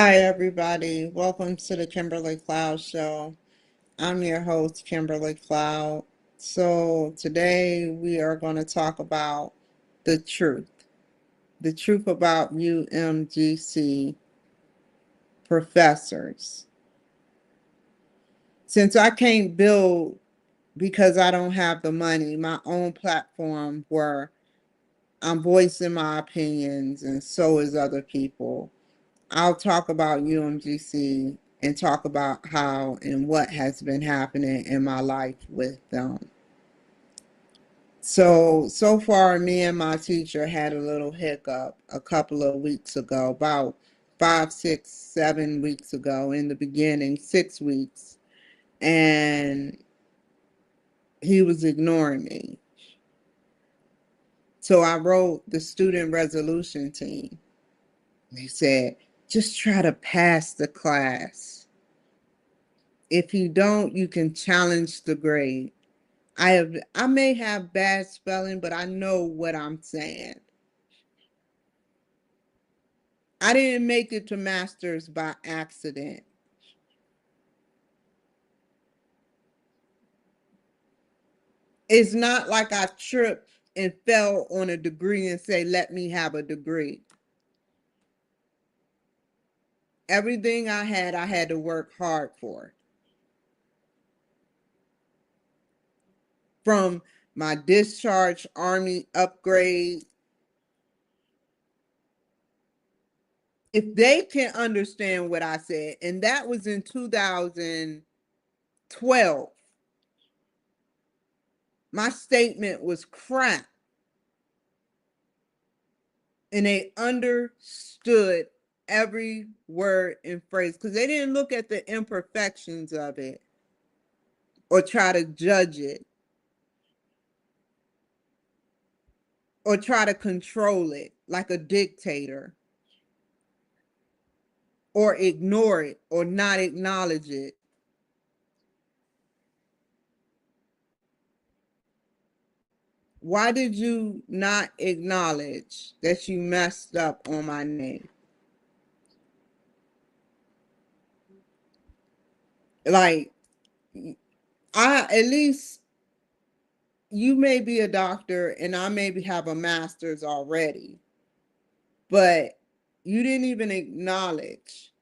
Hi, everybody. Welcome to the Kimberly Cloud Show. I'm your host, Kimberly Cloud. So, today we are going to talk about the truth about UMGC professors. Since I can't build because I don't have the money, my own platform where I'm voicing my opinions and so is other people, I'll talk about UMGC and talk about how and what has been happening in my life with them. So far, me and my teacher had a little hiccup a couple of weeks ago, about 5, 6, 7 weeks ago in the beginning, 6 weeks, and he was ignoring me. So I wrote the student resolution team. They said, just try to pass the class. If you don't, you can challenge the grade. I may have bad spelling, but I know what I'm saying. I didn't make it to masters by accident. It's not like I tripped and fell on a degree and say, let me have a degree. Everything I had to work hard for. From my discharge, Army upgrade. If they can understand what I said, and that was in 2012, my statement was crap. And they understood every word and phrase because they didn't look at the imperfections of it or try to judge it or try to control it like a dictator or ignore it or not acknowledge it. Why did you not acknowledge that you messed up on my name? Like, at least you may be a doctor and I maybe have a master's already, but you didn't even acknowledge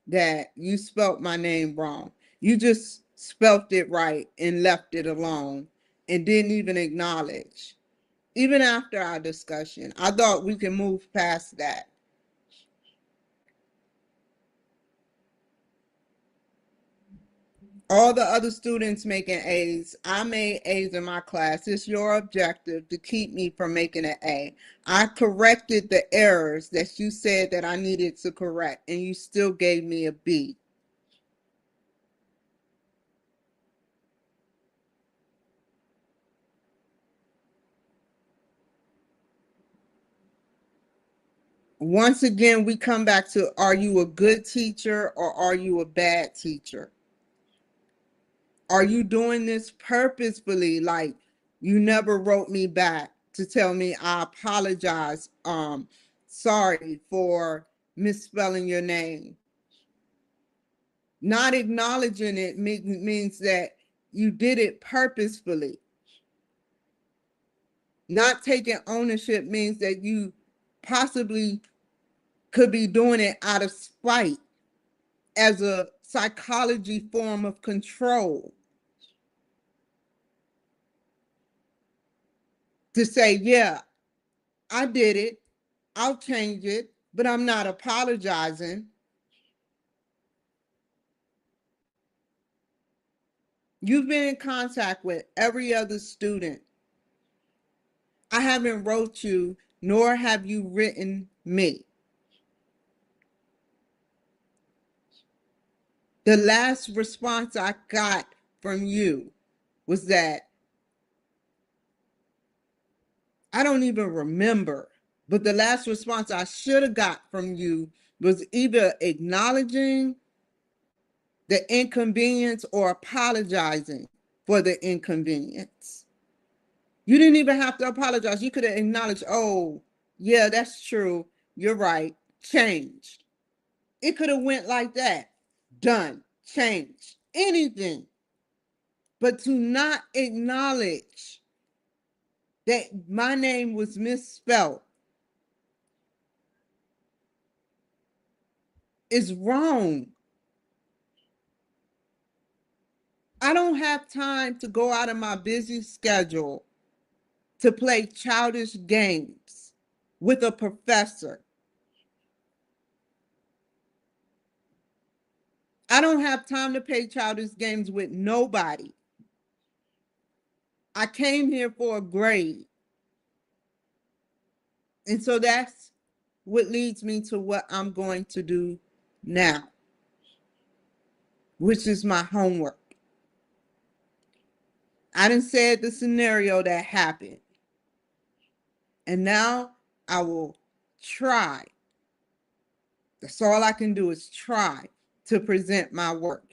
that you spelt my name wrong. You just spelt it right and left it alone and didn't even acknowledge. Even after our discussion, I thought we can move past that. All the other students making A's, I made A's in my class. It's your objective to keep me from making an A. I corrected the errors that you said that I needed to correct, and you still gave me a B. Once again, we come back to, are you a good teacher or are you a bad teacher? Are you doing this purposefully? Like, you never wrote me back to tell me I apologize. Sorry for misspelling your name. Not acknowledging it means that you did it purposefully. Not taking ownership means that you possibly could be doing it out of spite as a psychology form of control. To say, yeah, I did it, I'll change it, but I'm not apologizing. You've been in contact with every other student. I haven't wrote you, nor have you written me. The last response I got from you was that I don't even remember, but the last response I should have got from you was either acknowledging the inconvenience or apologizing for the inconvenience. You didn't even have to apologize. You could have acknowledged, oh, yeah, that's true. You're right. Changed. It could have went like that. Done. Changed. Anything. But to not acknowledge that my name was misspelled is wrong. I don't have time to go out of my busy schedule to play childish games with a professor. I don't have time to play childish games with nobody. I came here for a grade. And so that's what leads me to what I'm going to do now, which is my homework. I done said the scenario that happened. And now I will try. That's all I can do is try to present my work.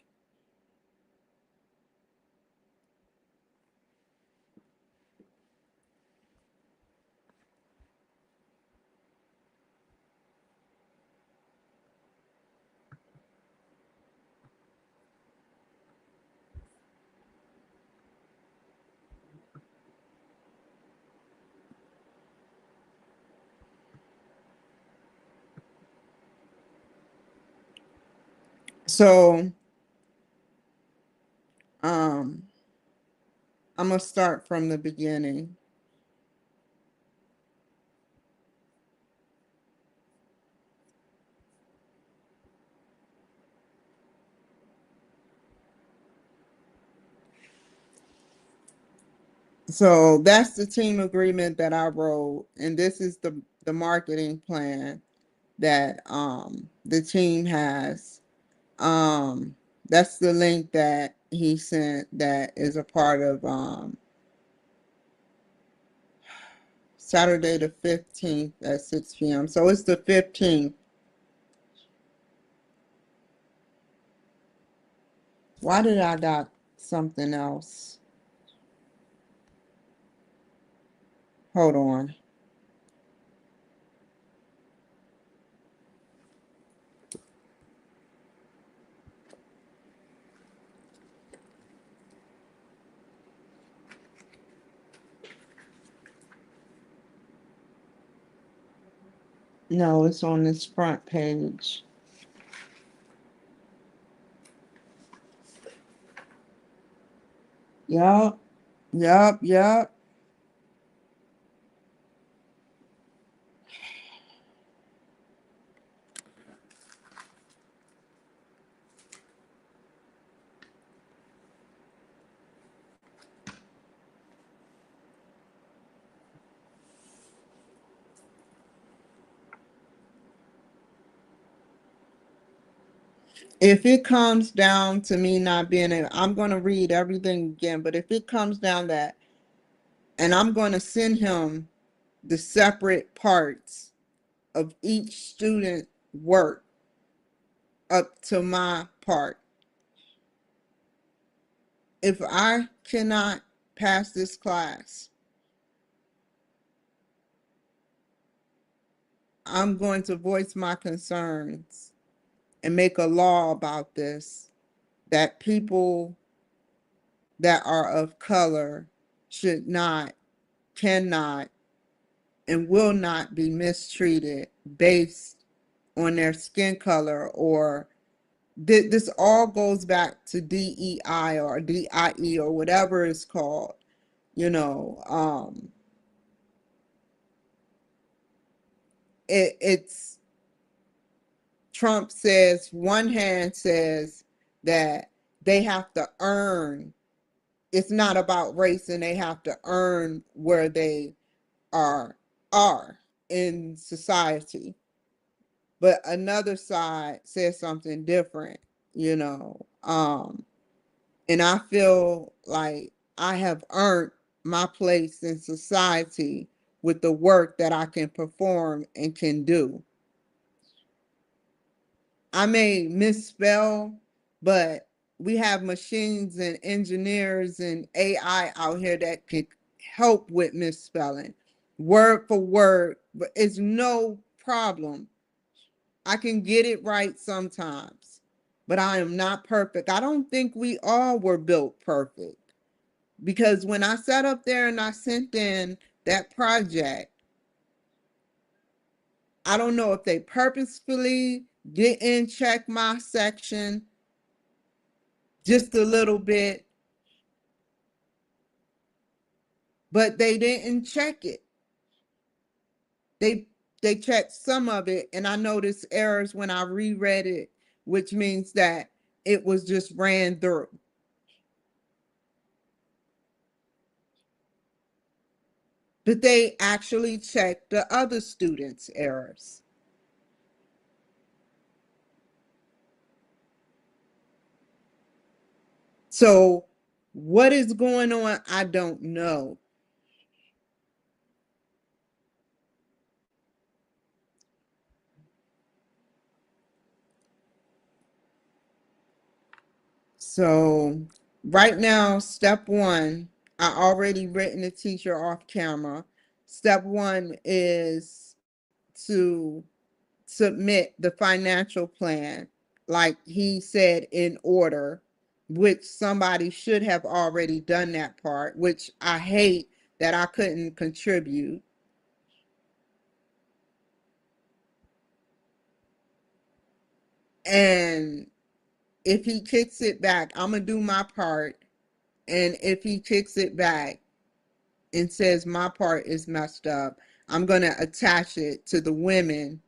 So I'm gonna start from the beginning. So that's the team agreement that I wrote, and this is the marketing plan that the team has. That's the link that he sent that is a part of Saturday the 15th at 6 p.m. So it's the 15th. Why did I got something else? Hold on. No, it's on this front page. Yup, yup. If it comes down to me not being able, I'm going to read everything again, but if it comes down that, and I'm going to send him the separate parts of each student work up to my part. If I cannot pass this class, I'm going to voice my concerns and make a law about this, that people that are of color should not, cannot, and will not be mistreated based on their skin color, or this all goes back to DEI or DIE or whatever it's called. You know, it's Trump says, one hand says that they have to earn, it's not about race, and they have to earn where they are are in society. But another side says something different, you know. And I feel like I have earned my place in society with the work that I can perform and can do. I may misspell, but we have machines and engineers and AI out here that could help with misspelling word for word, but it's no problem. I can get it right sometimes, but I am not perfect. I don't think we all were built perfect, because when I sat up there and I sent in that project, I don't know if they purposefully didn't check my section just a little bit, but they didn't check it. They they checked some of it, and I noticed errors when I reread it, which means that it was just ran through. But they actually checked the other students' errors. So what is going on? I don't know. So right now, step one, I already written the teacher off camera. Step one is to submit the financial plan, like he said, in order, which somebody should have already done that part, which I hate that I couldn't contribute. And if he kicks it back, I'm going to do my part. And if he kicks it back and says my part is messed up, I'm going to attach it to the women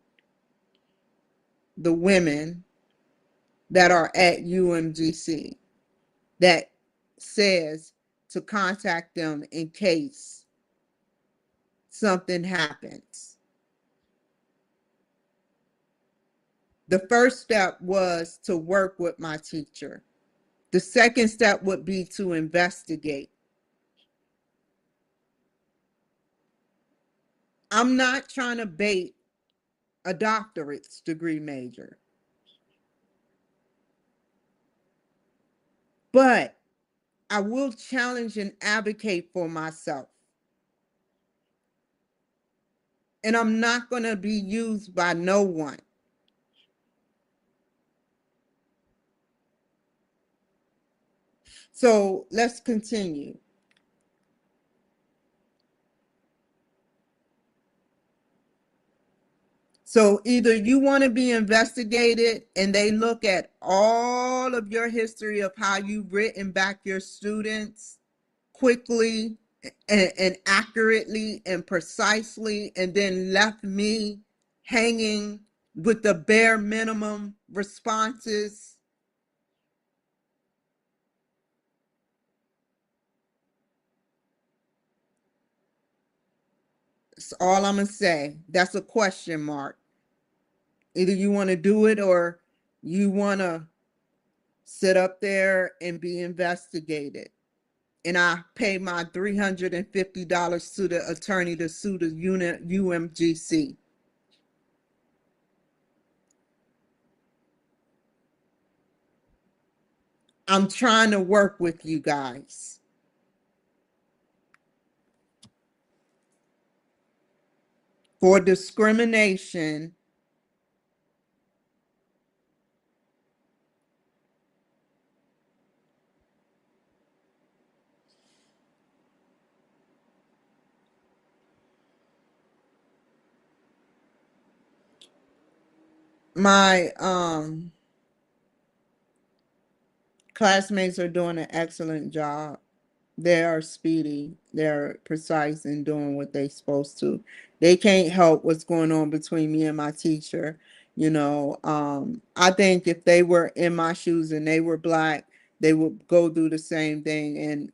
that are at UMGC, that says to contact them in case something happens. The first step was to work with my teacher. The second step would be to investigate. I'm not trying to bait a doctorate degree major, but I will challenge and advocate for myself. And I'm not going to be used by no one. So let's continue. So either you want to be investigated and they look at all of your history of how you've written back your students quickly and accurately and precisely, and then left me hanging with the bare minimum responses. That's all I'm going to say. That's a question mark. Either you want to do it or you want to sit up there and be investigated. And I pay my $350 to the attorney to sue the UMGC. I'm trying to work with you guys. For discrimination, my classmates are doing an excellent job. They are speedy, they're precise in doing what they're supposed to. They can't help what's going on between me and my teacher. I think if they were in my shoes and they were Black, they would go through the same thing, and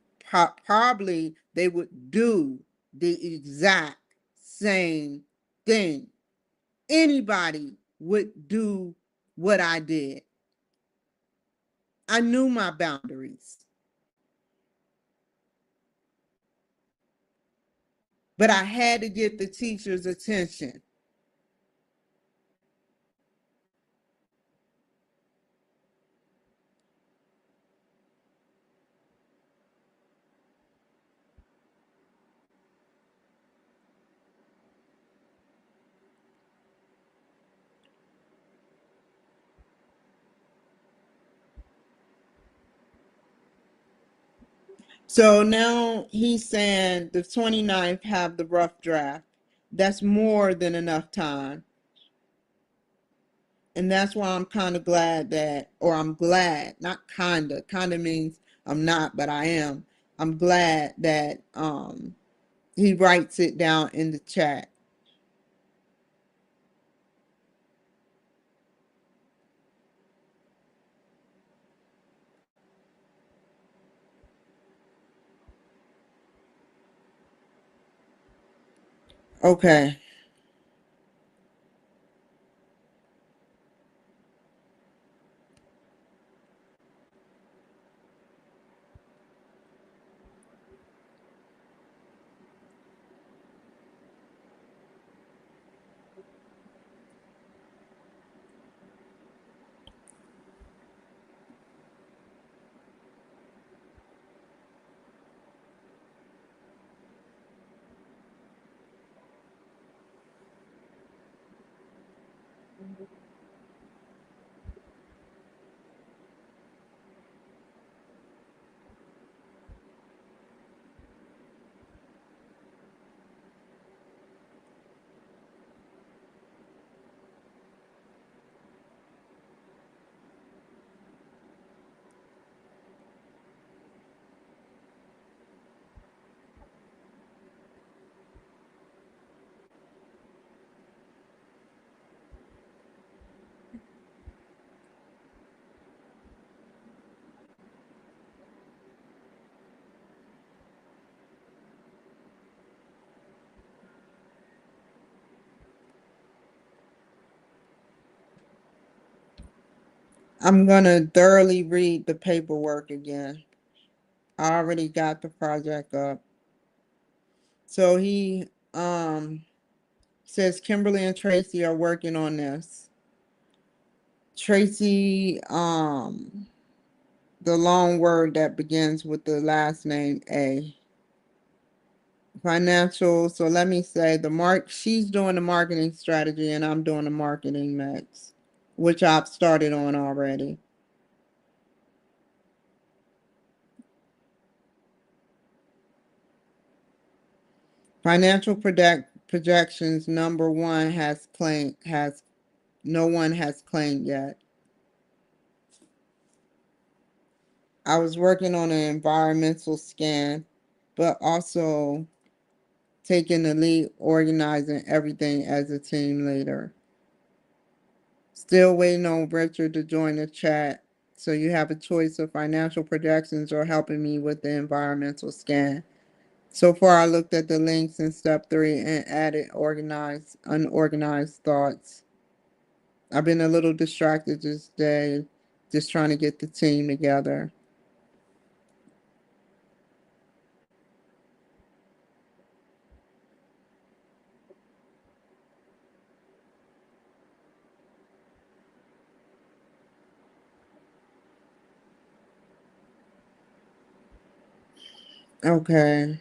probably they would do the exact same thing. Anybody would do what I did. I knew my boundaries, but I had to get the teacher's attention. So now he's saying the 29th have the rough draft. That's more than enough time. And that's why I'm kind of glad that, or I'm glad, not kind of means I'm not, but I am. I'm glad that he writes it down in the chat. Okay. I'm going to thoroughly read the paperwork again. I already got the project up. So he says Kimberly and Tracy are working on this. Tracy, the long word that begins with the last name A. Financial. So let me say she's doing the marketing strategy and I'm doing the marketing mix, which I've started on already. Financial projections number one has no one has claimed yet. I was working on an environmental scan, but also taking the lead, organizing everything as a team leader. Still waiting on Richard to join the chat. So you have a choice of financial projections or helping me with the environmental scan. So far, I looked at the links in step 3 and added unorganized thoughts. I've been a little distracted this day, just trying to get the team together. Okay.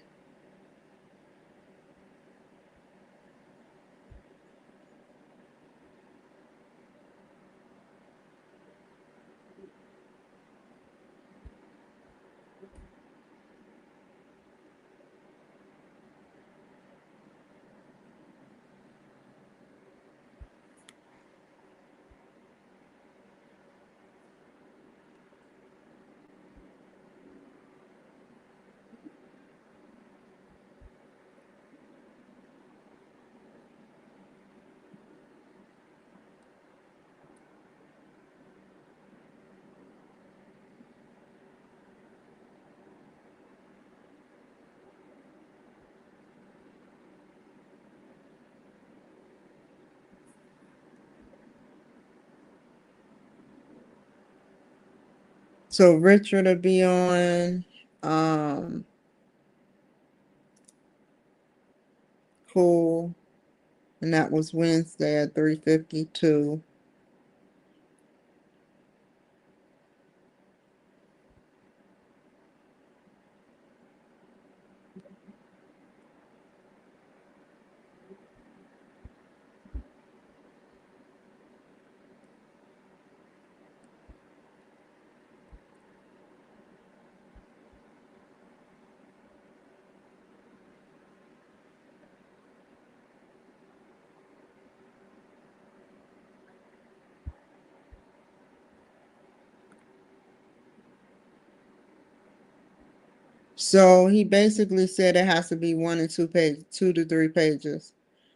So Richard will be on. Um, cool. And that was Wednesday at 3:52. So he basically said it has to be 1 and 2 pages, 2 to 3 pages.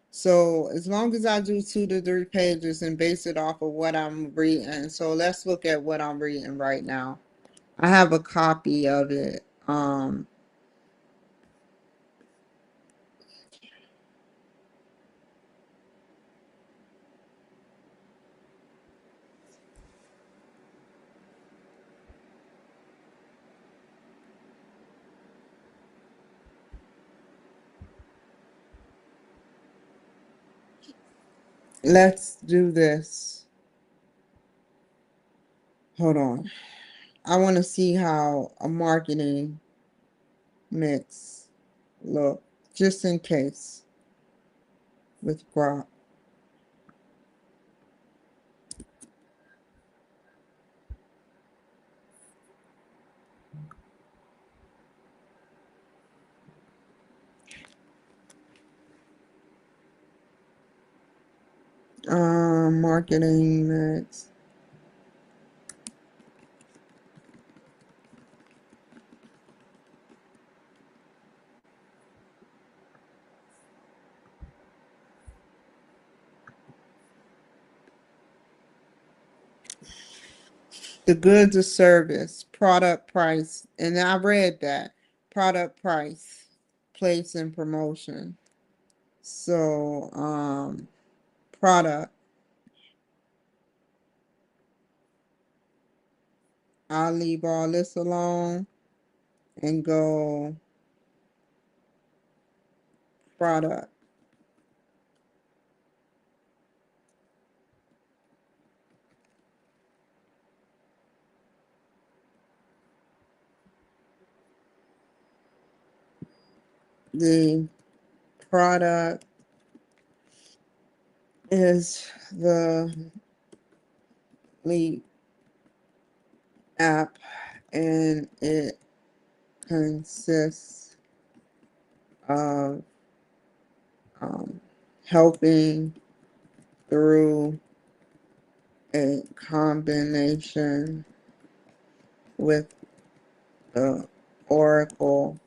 So as long as I do 2 to 3 pages and base it off of what I'm reading. So let's look at what I'm reading right now. I have a copy of it. Let's do this. Hold on. I want to see how a marketing mix look, just in case, with Grok. Marketing mix. The goods or service, product price, and I read that. Product price, place and promotion. So, product. I'll leave all this alone and go product. The product is the Leap app, and it consists of um, helping through a combination with the Oracle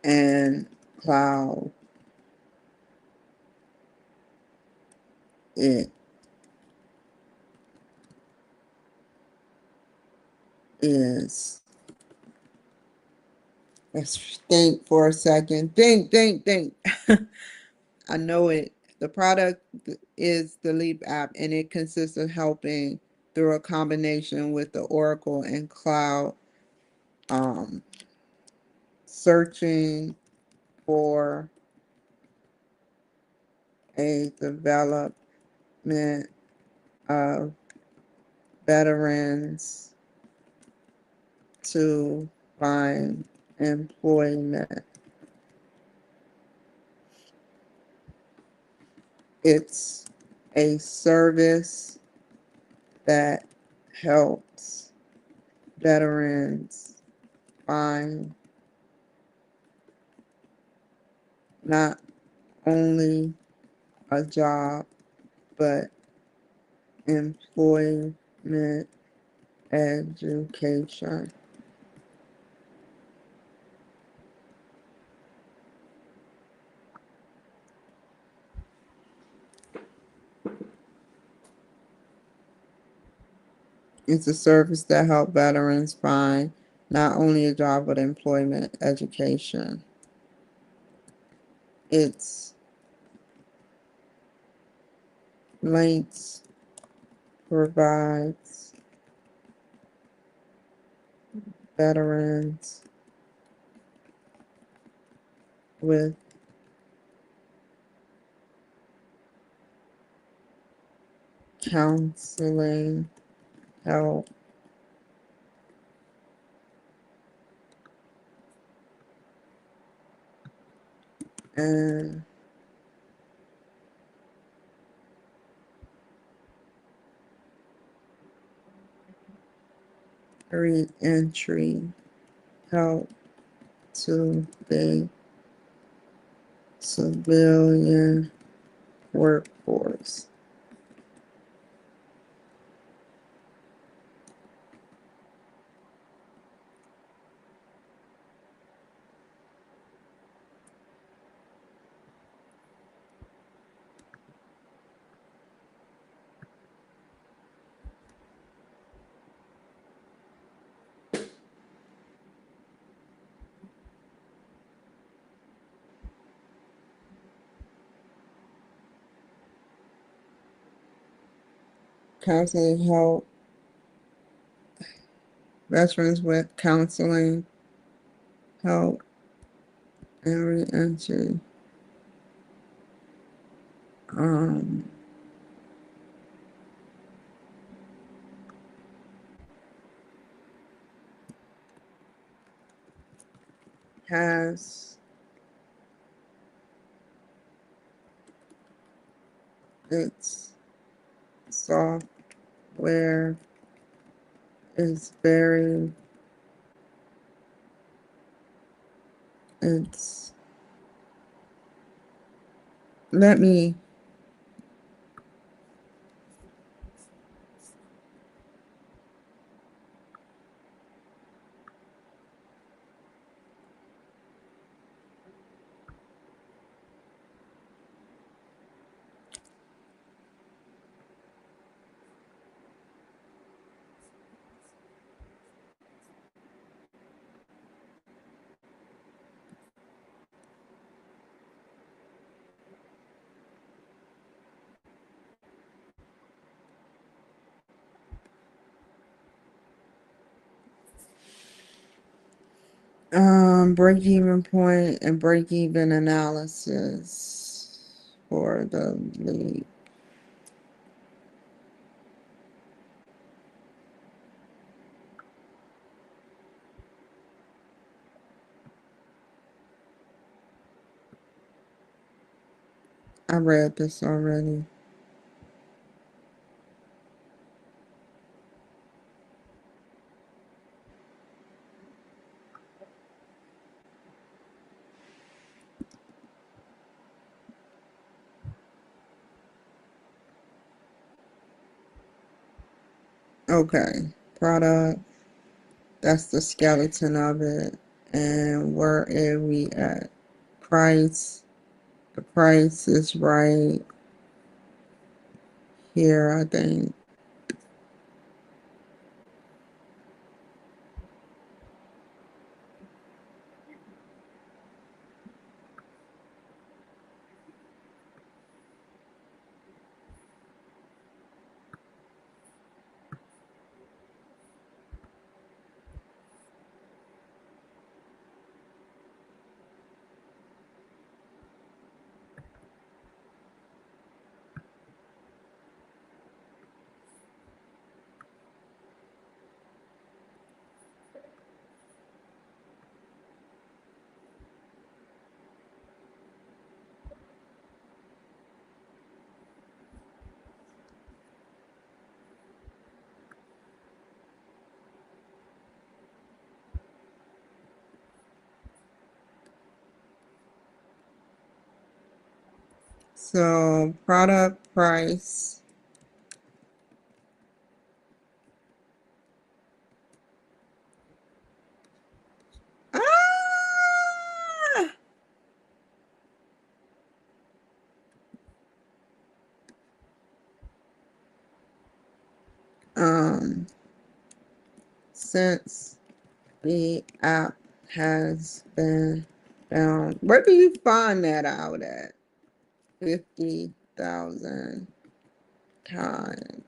and cloud. It is. Let's think for a second. Think. I know it. The product is the Leap app, and it consists of helping through a combination with the Oracle and cloud, um, searching for a development of veterans to find employment. It's a service that helps veterans find not only a job, but employment, education. It's a service that helps veterans find not only a job, but employment, education. It's links provides veterans with counseling help and re-entry help to the civilian workforce. counseling help veterans with counseling help and re-entry. Um, has its software is very, it's, let me, break-even point and break-even analysis for the lead. I read this already. Okay, product, that's the skeleton of it. And where are we at? Price, the price is right here, I think. So product price. Ah! Um, since the app has been down, where do you find that out at? 50,000 times.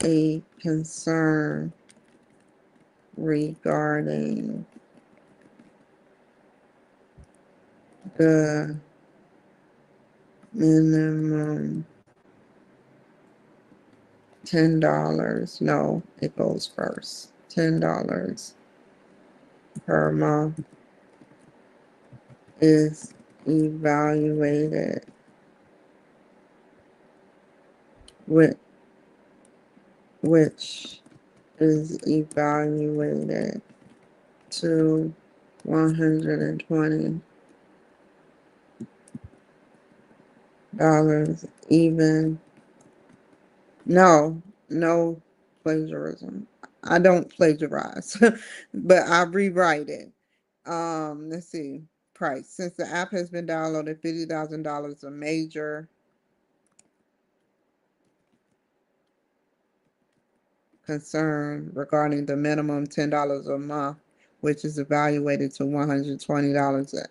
A concern regarding the minimum $10. No, it goes first. $10 per month is evaluated with which is evaluated to $120 even. No plagiarism. I don't plagiarize, but I rewrite it. Let's see. Price. Since the app has been downloaded, $50,000 a major concern regarding the minimum $10 a month which is evaluated to $120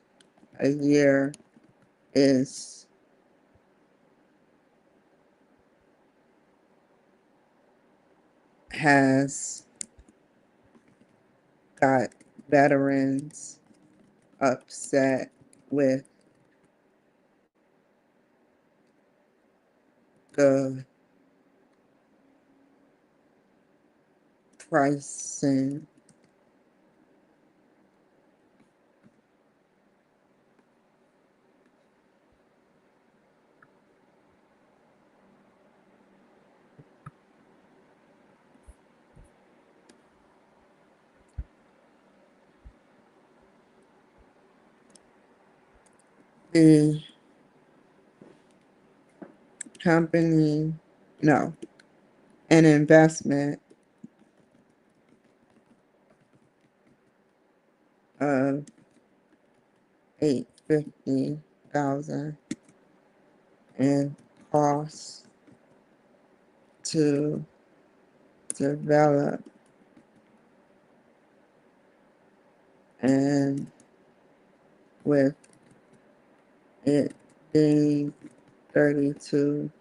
a year, is has got veterans upset with the pricing. The company, no, an investment of 850,000 and costs to develop and with it being 32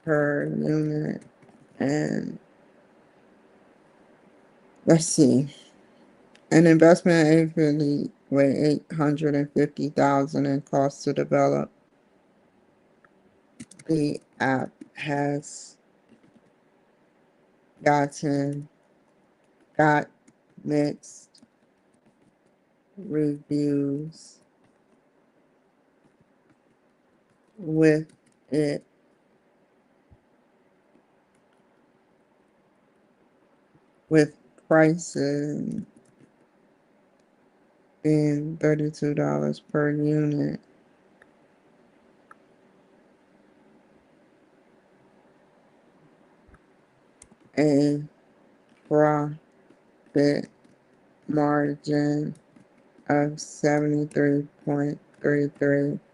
per unit. And let's see, an investment annually with 850,000 and costs to develop. The app has gotten got mixed reviews with it with pricing being $32 per unit. A profit margin of 73.33%.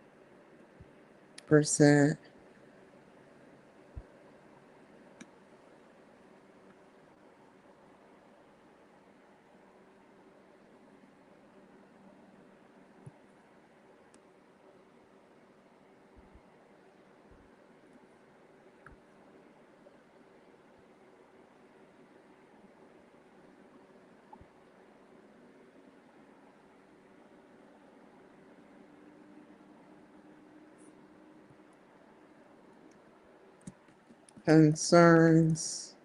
Concerns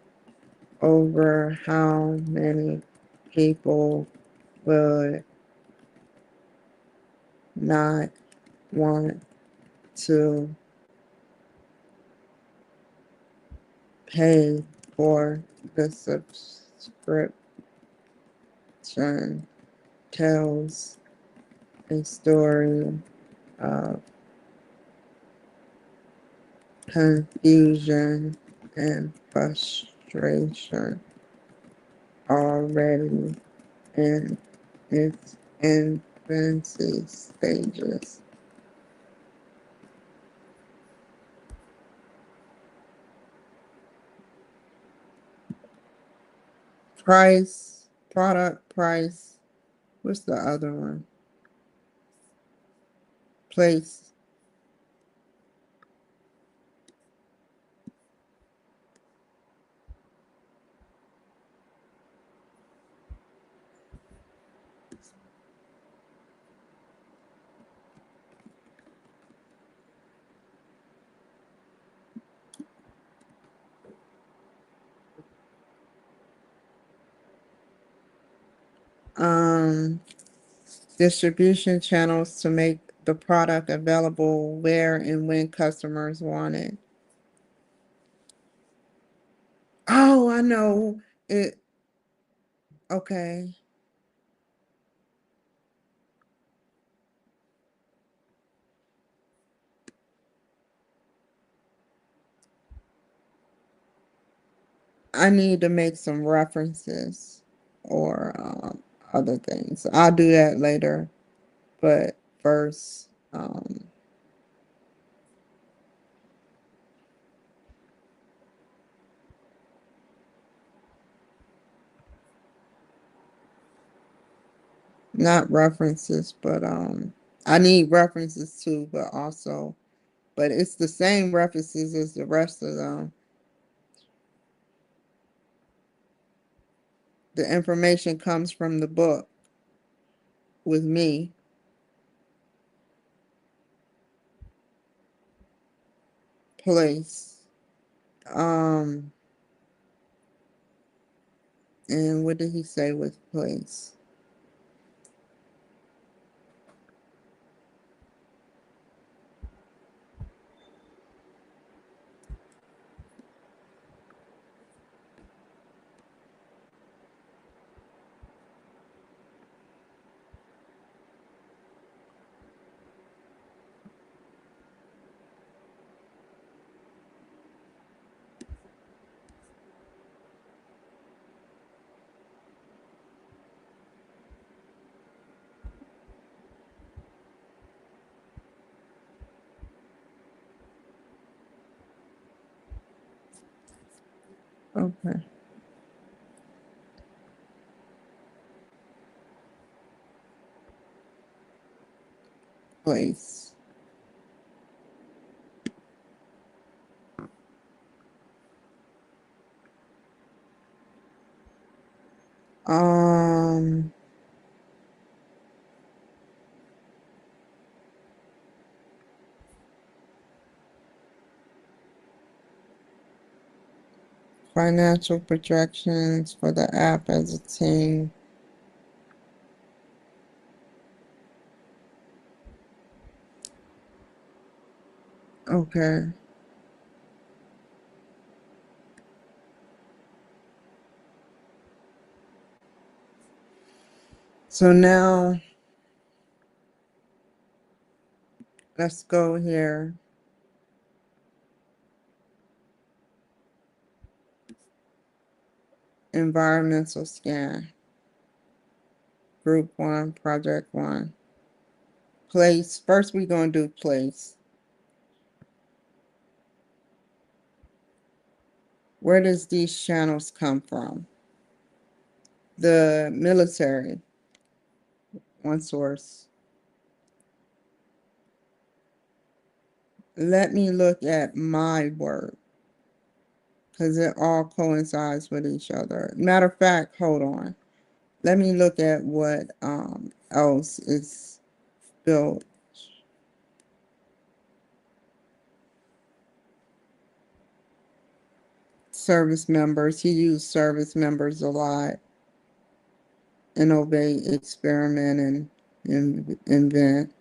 over how many people would not want to pay for the subscription tells a story of confusion and frustration already in its infancy stages. Price, product price. What's the other one? Place. Um, Distribution channels to make the product available where and when customers want it. Oh, I know it. Okay. I need to make some references or other things. I'll do that later. But first, Not references, but I need references too, but also, but it's the same references as the rest of them. The information comes from the book with me. Place. Um, and what did he say with place? Okay, place. Um, Financial projections for the app as a team. Okay. So now let's go here. Environmental scan. Group one, project one. Place. First we're gonna do place. Where does these channels come from? The military. One source. Let me look at my work because it all coincides with each other. Matter of fact, hold on. Let me look at what else is built. Service members. He used service members a lot. Innovate, experiment, and invent.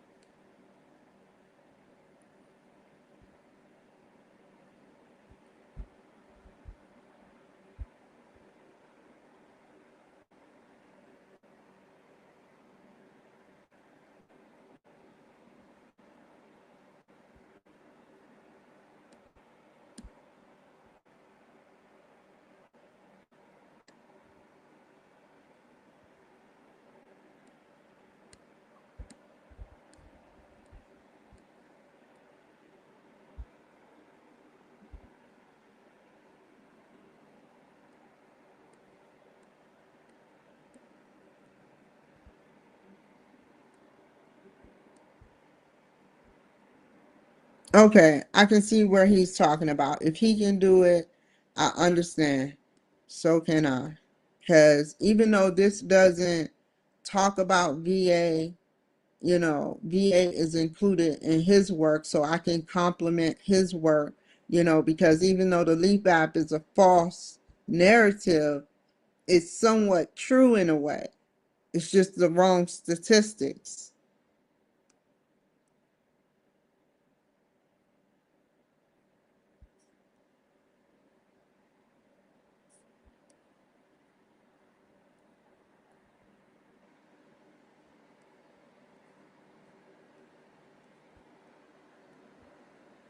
Okay, I can see where he's talking about. If he can do it, I understand. So can I. Because even though this doesn't talk about VA, VA is included in his work, so I can complement his work, because even though the Leap app is a false narrative, it's somewhat true in a way. It's just the wrong statistics.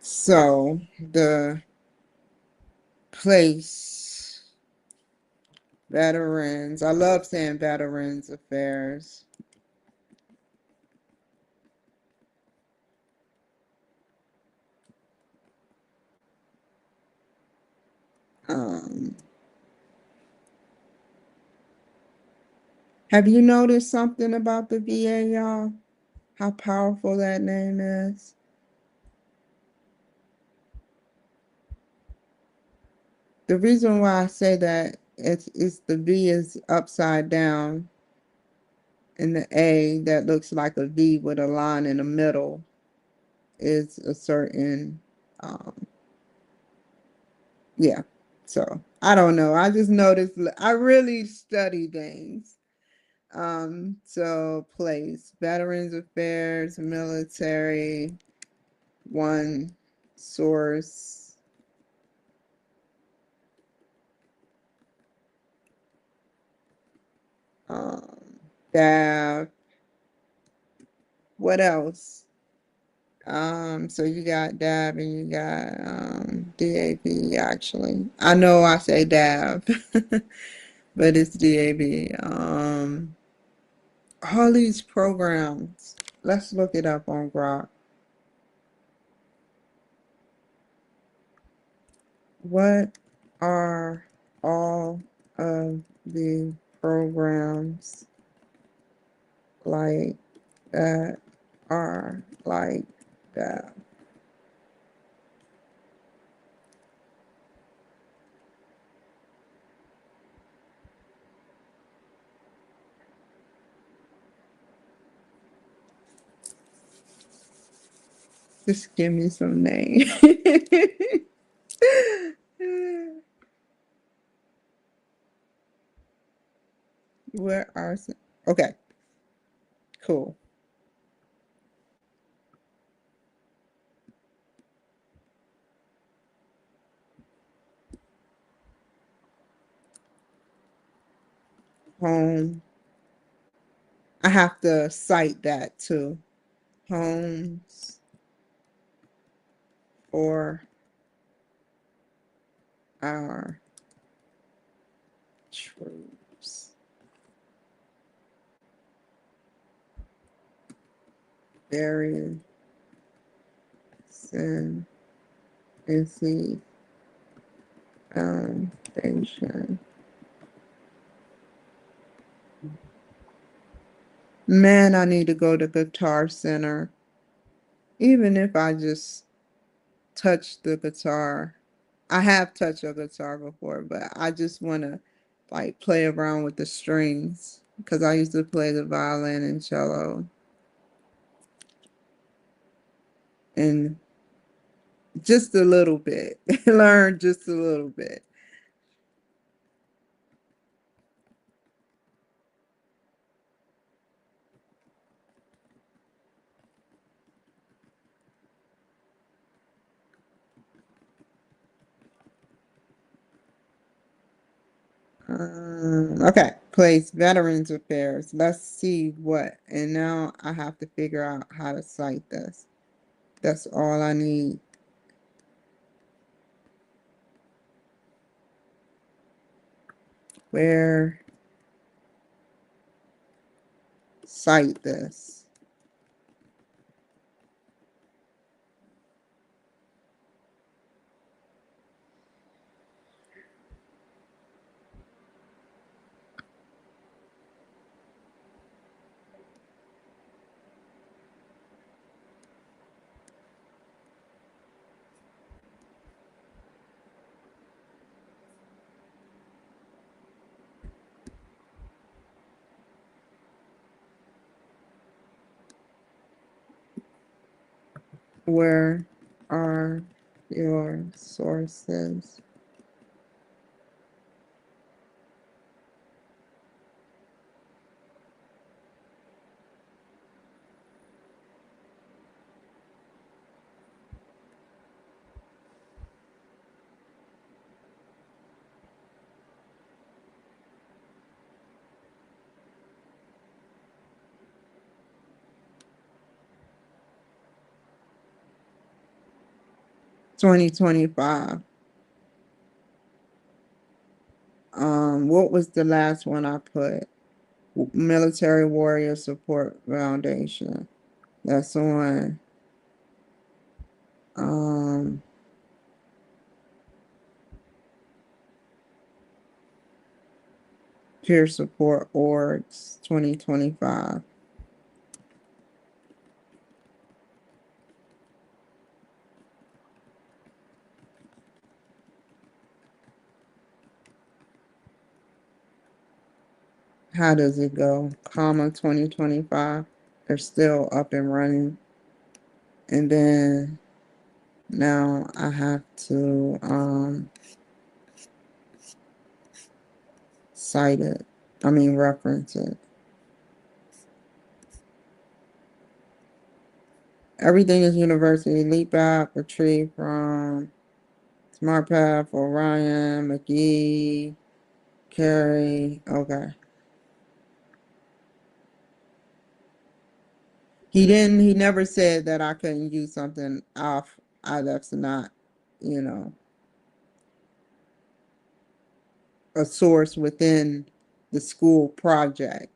So the place, veterans, I love saying veterans affairs. Um, Have you noticed something about the VA, y'all? How powerful that name is? The reason why I say that it's the V is upside down and the A that looks like a V with a line in the middle is a certain, um, yeah. So I don't know. I just noticed, I really study things. So place, Veterans Affairs, military, one source, um, DAV, what else? So you got DAB and you got DAB actually. I know I say DAB, but it's DAB. All these programs. Let's look it up on Grok. What are all of the programs like that are like that? Just give me some name. Where are some? Okay, cool. Home. I have to cite that too. Homes for our troops. Various and the foundation. Man, I need to go to Guitar Center. Even if I just touch the guitar. I have touched a guitar before, but I just want to like play around with the strings because I used to play the violin and cello and just a little bit, learn just a little bit. Okay, place Veterans Affairs. Let's see what, and now I have to figure out how to cite this. That's all I need. Where cite this? Where are your sources? 2025. What was the last one I put? Military Warrior Support Foundation. That's the one. Um, Peer support orgs 2025. How does it go? Comma 2025. They're still up and running. And then now I have to cite it. I mean reference it. Everything is university. Leap app retrieved from SmartPath, Orion, McGee, Carey. Okay. He never said that I couldn't use something off that's not, you know, a source within the school project.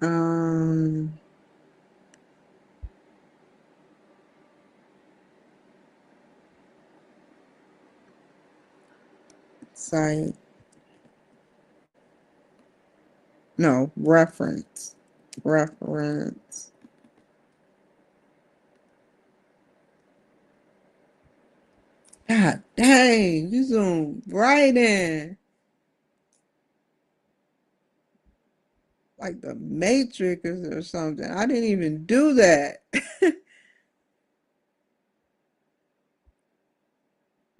Um, Site, no, reference. God dang, you zoom right in like the Matrix or something. I didn't even do that.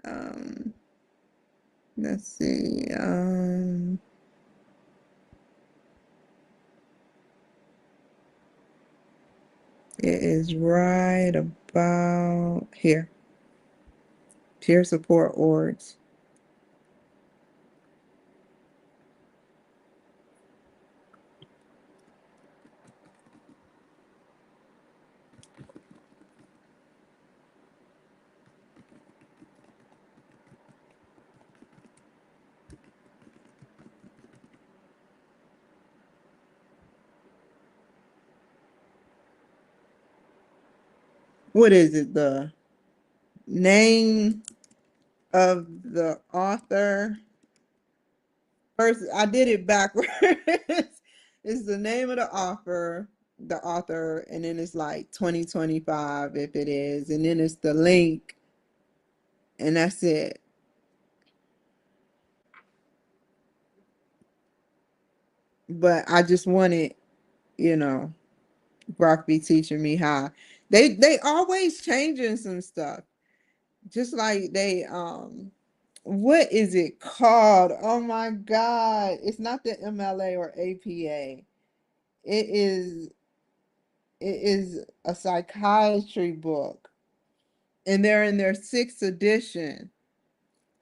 um, let's see. It is right about here. Peer support orgs. What is it? The name of the author. First, I did it backwards. It's the name of the author, and then it's like 2025 if it is, and then it's the link, and that's it. But I just wanted, you know, Brock be teaching me how they always changing some stuff. Just like they what is it called? Oh my God. It's not the MLA or APA. It is it is a psychiatry book. And they're in their sixth edition.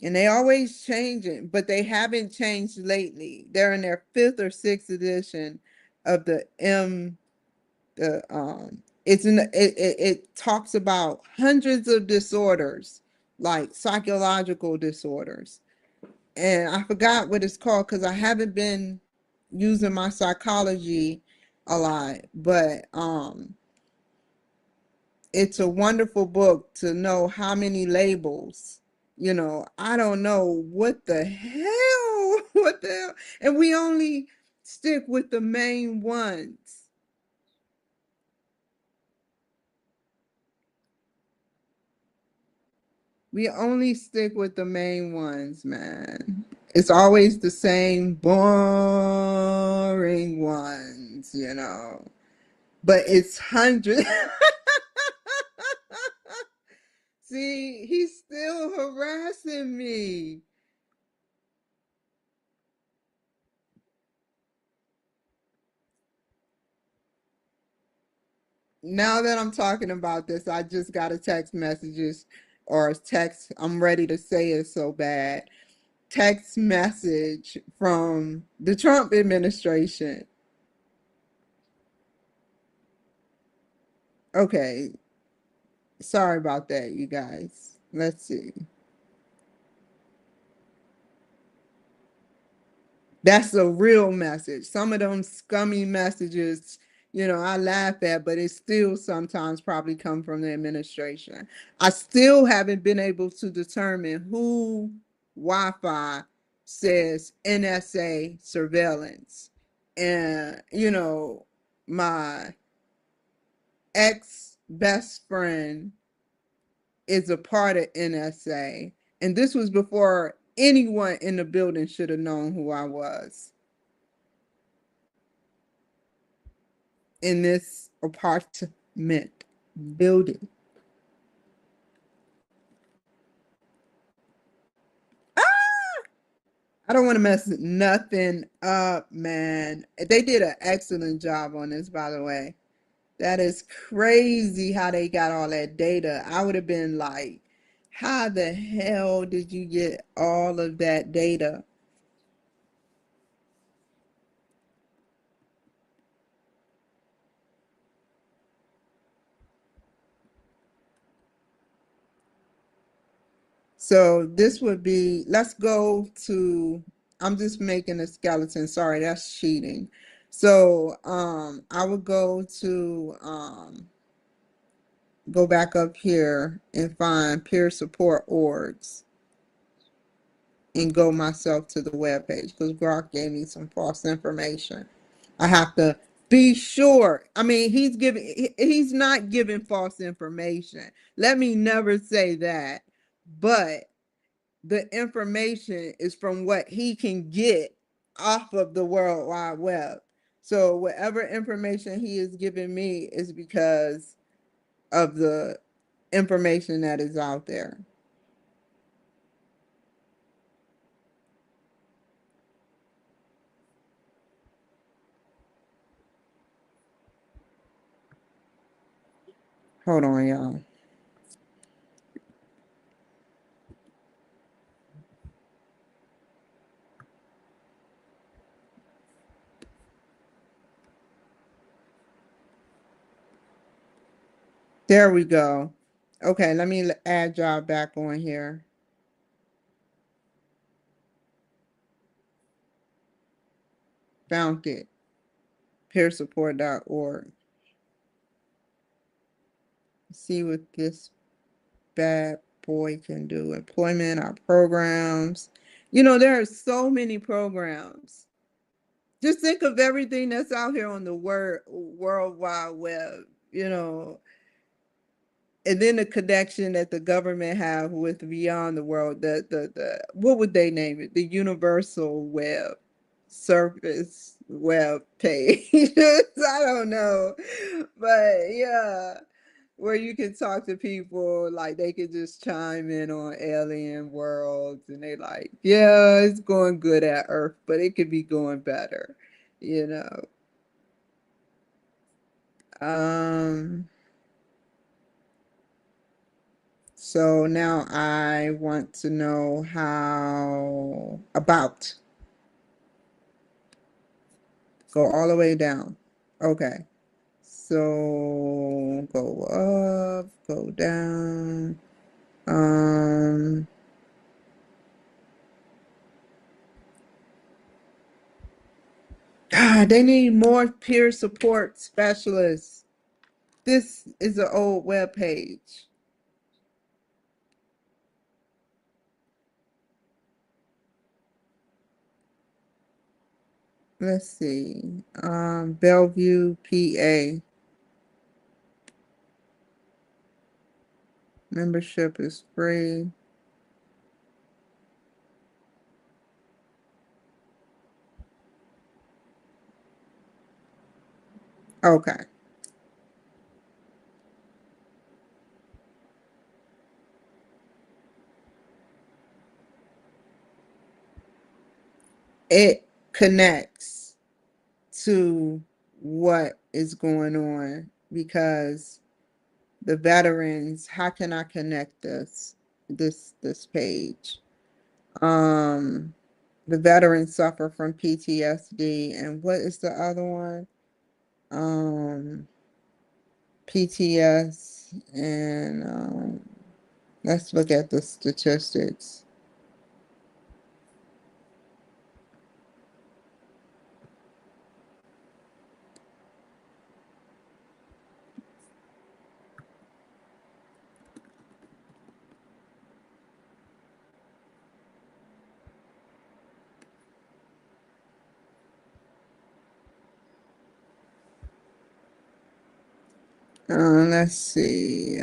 And they always change it, but they haven't changed lately. They're in their fifth or sixth edition of it talks about hundreds of disorders, like psychological disorders. And I forgot what it's called because I haven't been using my psychology a lot, but it's a wonderful book to know how many labels. I don't know what the hell, what the hell, and we only stick with the main ones. We only stick with the main ones, man. It's always the same boring ones. But it's hundreds. See, he's still harassing me. Now that I'm talking about this, I just got a text messages or a text. I'm ready to say it so bad. Text message from the Trump administration. Okay, sorry about that, you guys. Let's see. That's a real message. Some of them scummy messages, I laugh at, but it still sometimes probably come from the administration. I still haven't been able to determine who Wi-Fi says NSA surveillance. And, my ex best friend is a part of NSA. And this was before anyone in the building should have known who I was. In this apartment building. I don't want to mess nothing up, man. They did an excellent job on this, by the way. That is crazy how they got all that data. I would have been like, how the hell did you get all of that data? So this would be, let's go to, I'm just making a skeleton. Sorry, that's cheating. So I would go back up here and find peer support orgs and go myself to the web page because Grok gave me some false information. I have to be sure. I mean, he's not giving false information. Let me never say that. But the information is from what he can get off of the World Wide Web. So whatever information he is giving me is because of the information that is out there. Hold on, y'all. There we go. Okay, let me add y'all back on here. Found it. Peersupport.org. See what this bad boy can do. Employment, our programs. There are so many programs. Just think of everything that's out here on the World Wide Web, and then the connection that the government have with beyond the world, the what would they name it? The universal web service web page. I don't know. But yeah, where you can talk to people, like they could just chime in on alien worlds and they like, yeah, it's going good at Earth, but it could be going better, you know. Um, so now I want to know how about go all the way down. Okay. So go up, go down. Um, they need more peer support specialists. This is an old web page. Let's see. Bellevue, PA. Membership is free. Okay. It connects to what is going on because the veterans, how can I connect this page? Um the veterans suffer from PTSD and what is the other one? PTS and let's look at the statistics. Let's see.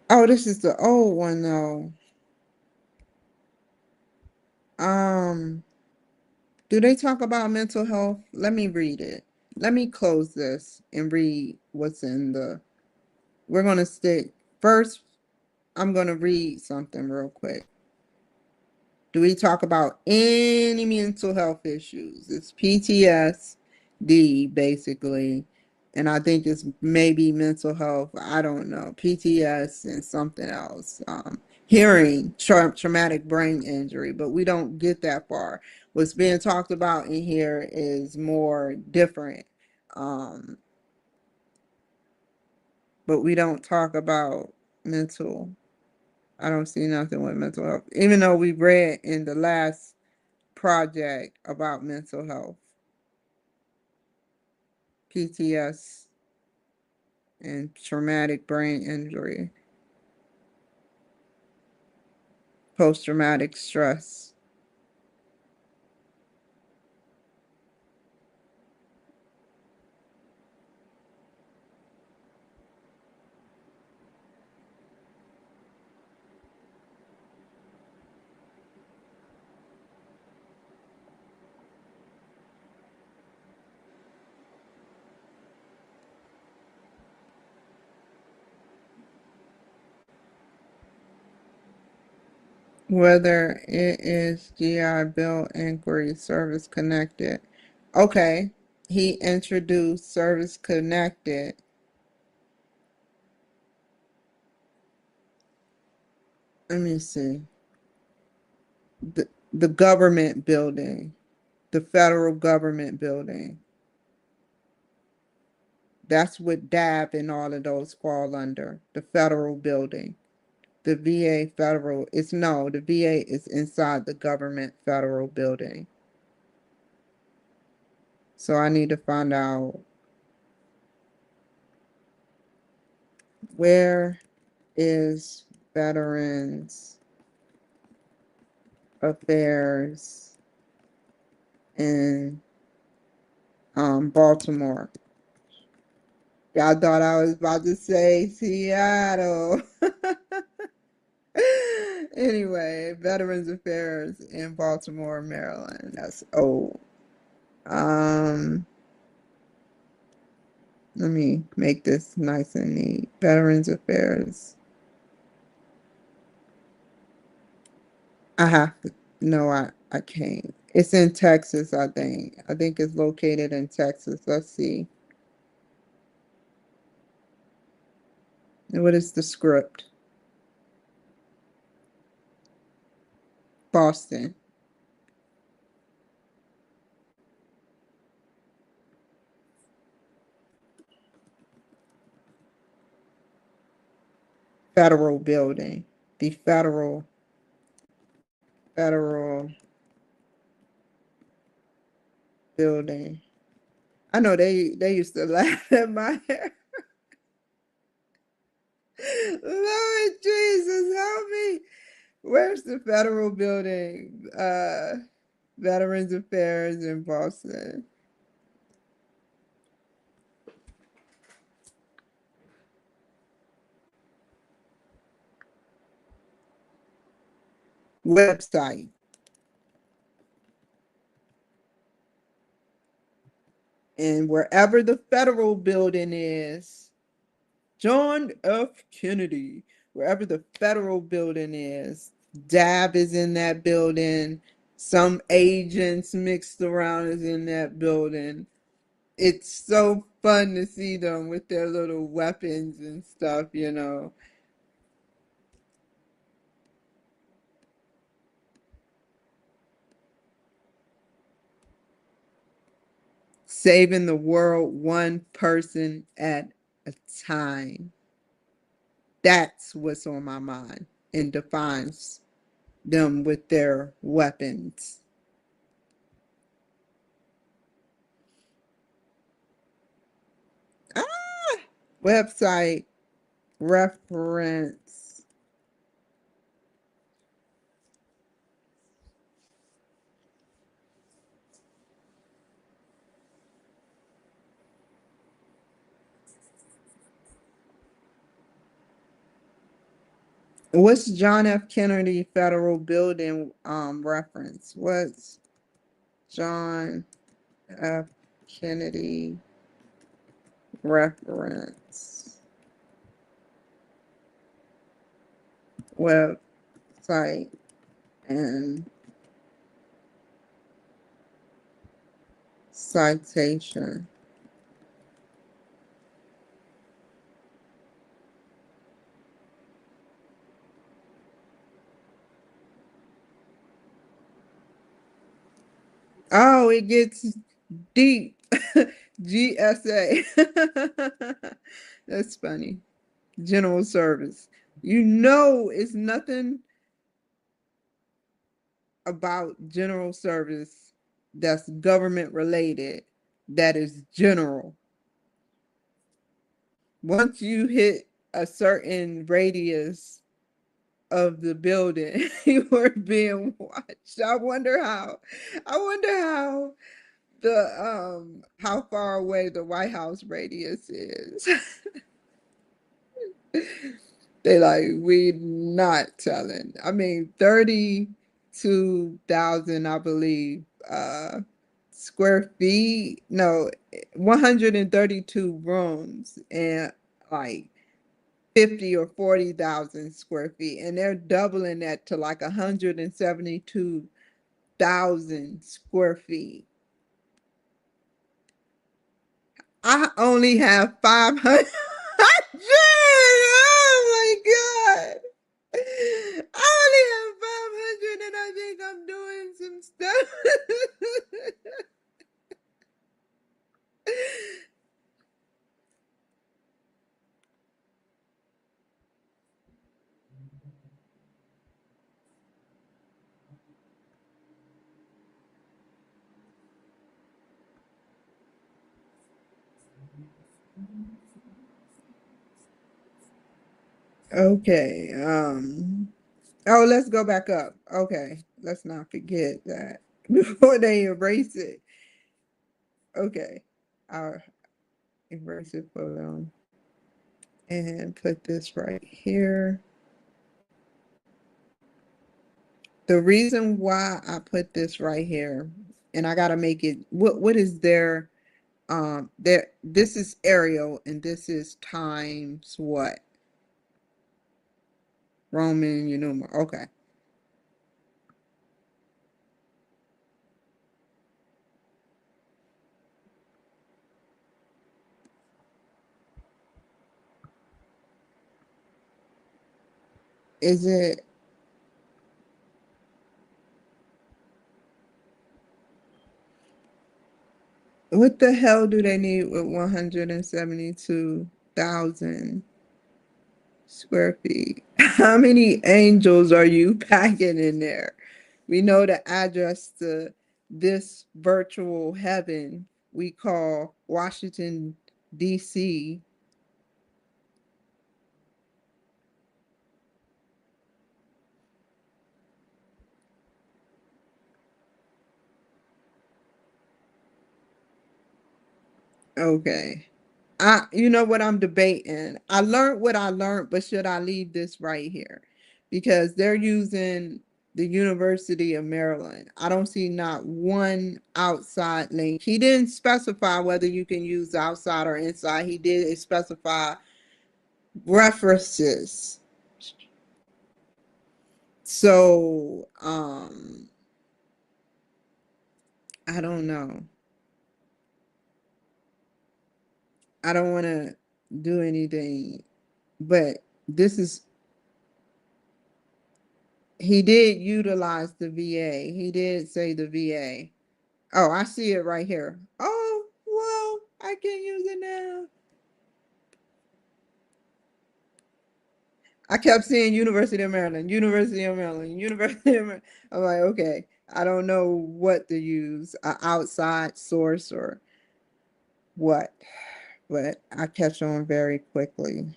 Oh, this is the old one though. Um, do they talk about mental health? Let me read it. Let me close this and read what's in the. We're gonna stick first. I'm gonna read something real quick. Do we talk about any mental health issues? It's PTSD basically, and I think it's maybe mental health. I don't know, PTS and something else. Hearing traumatic brain injury, but we don't get that far. What's being talked about in here is more different, um, but we don't talk about mental. I don't see nothing with mental health, even though we read in the last project about mental health, PTS, and traumatic brain injury, post traumatic stress. Whether it is GI Bill inquiry service connected. Okay, he introduced service connected. Let me see. The government building, the federal government building. That's what DAB and all of those fall under, the federal building. The VA federal, it's no, the VA is inside the government federal building. So I need to find out where is Veterans Affairs in Baltimore. Y'all thought I was about to say Seattle. Anyway, Veterans Affairs in Baltimore, Maryland. That's old. Um, Let me make this nice and neat. Veterans Affairs. I have to, no, I can't. It's in Texas, I think. I think it's located in Texas. Let's see. What is the script? Boston. Federal building. The federal building. I know they used to laugh at my hair. Lord Jesus, help me. Where's the federal building? Veterans Affairs in Boston. Website. And wherever the federal building is, John F. Kennedy, wherever the federal building is, DAB is in that building. Some agents mixed around is in that building. It's so fun to see them with their little weapons and stuff, you know. Saving the world one person at a time. That's what's on my mind and defines them with their weapons. Ah! Website reference. What's John F. Kennedy Federal Building reference? What's John F. Kennedy reference website and citation? Oh, it gets deep. GSA. That's funny. General service. You know, it's nothing about general service that's government related that is general. Once you hit a certain radius of the building, you are being watched. I wonder how far away the White House radius is. They like, we not telling. I mean, 32,000, I believe, square feet. No, 132 rooms and like 50 or 40,000 square feet. And they're doubling that to like 172,000 square feet. I only have 500. Oh my God. I only have 500 and I think I'm doing some stuff. Okay. Oh, let's go back up. Okay. Let's not forget that before they erase it. Okay. I'll erase it for them and put this right here. The reason why I put this right here, and I gotta make it, what is there, this is Arial and this is times what? Roman numeral. Okay. Is it, what the hell do they need with 172,000 square feet? How many angels are you packing in there? We know the address to this virtual heaven we call Washington, D.C. Okay. You know what I'm debating. I learned what I learned, but should I leave this right here? Because they're using the University of Maryland. I don't see not one outside link. He didn't specify whether you can use outside or inside. He did specify references. So, I don't know. I don't want to do anything, but this is he did utilize the VA. He did say the VA. Oh, I see it right here. Oh, well, I can use it now. I kept seeing University of Maryland, University of Maryland, University of Maryland. I'm like, okay, I don't know what to use, an outside source or what, but I catch on very quickly.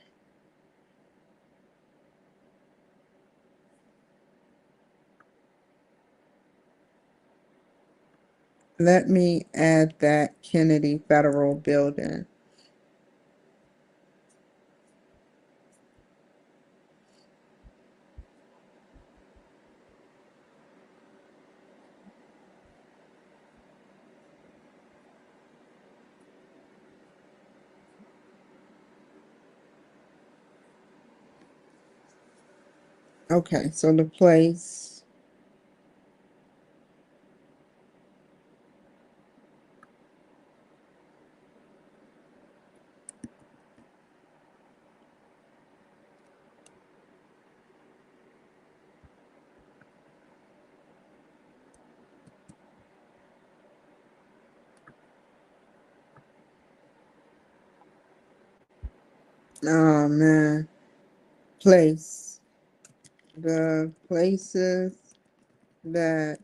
Let me add that Kennedy Federal Building. Okay, so the place oh man, place. The places that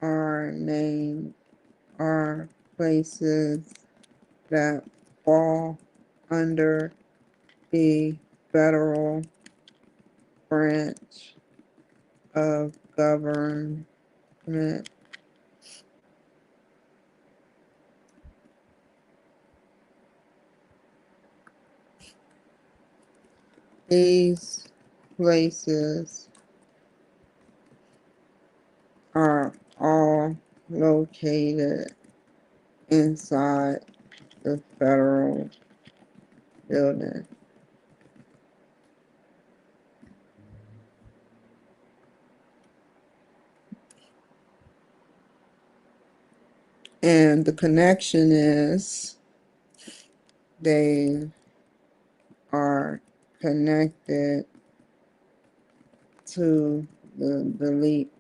are named are places that fall under the federal branch of government. These places are all located inside the federal building. And the connection is they are connected to the LEAP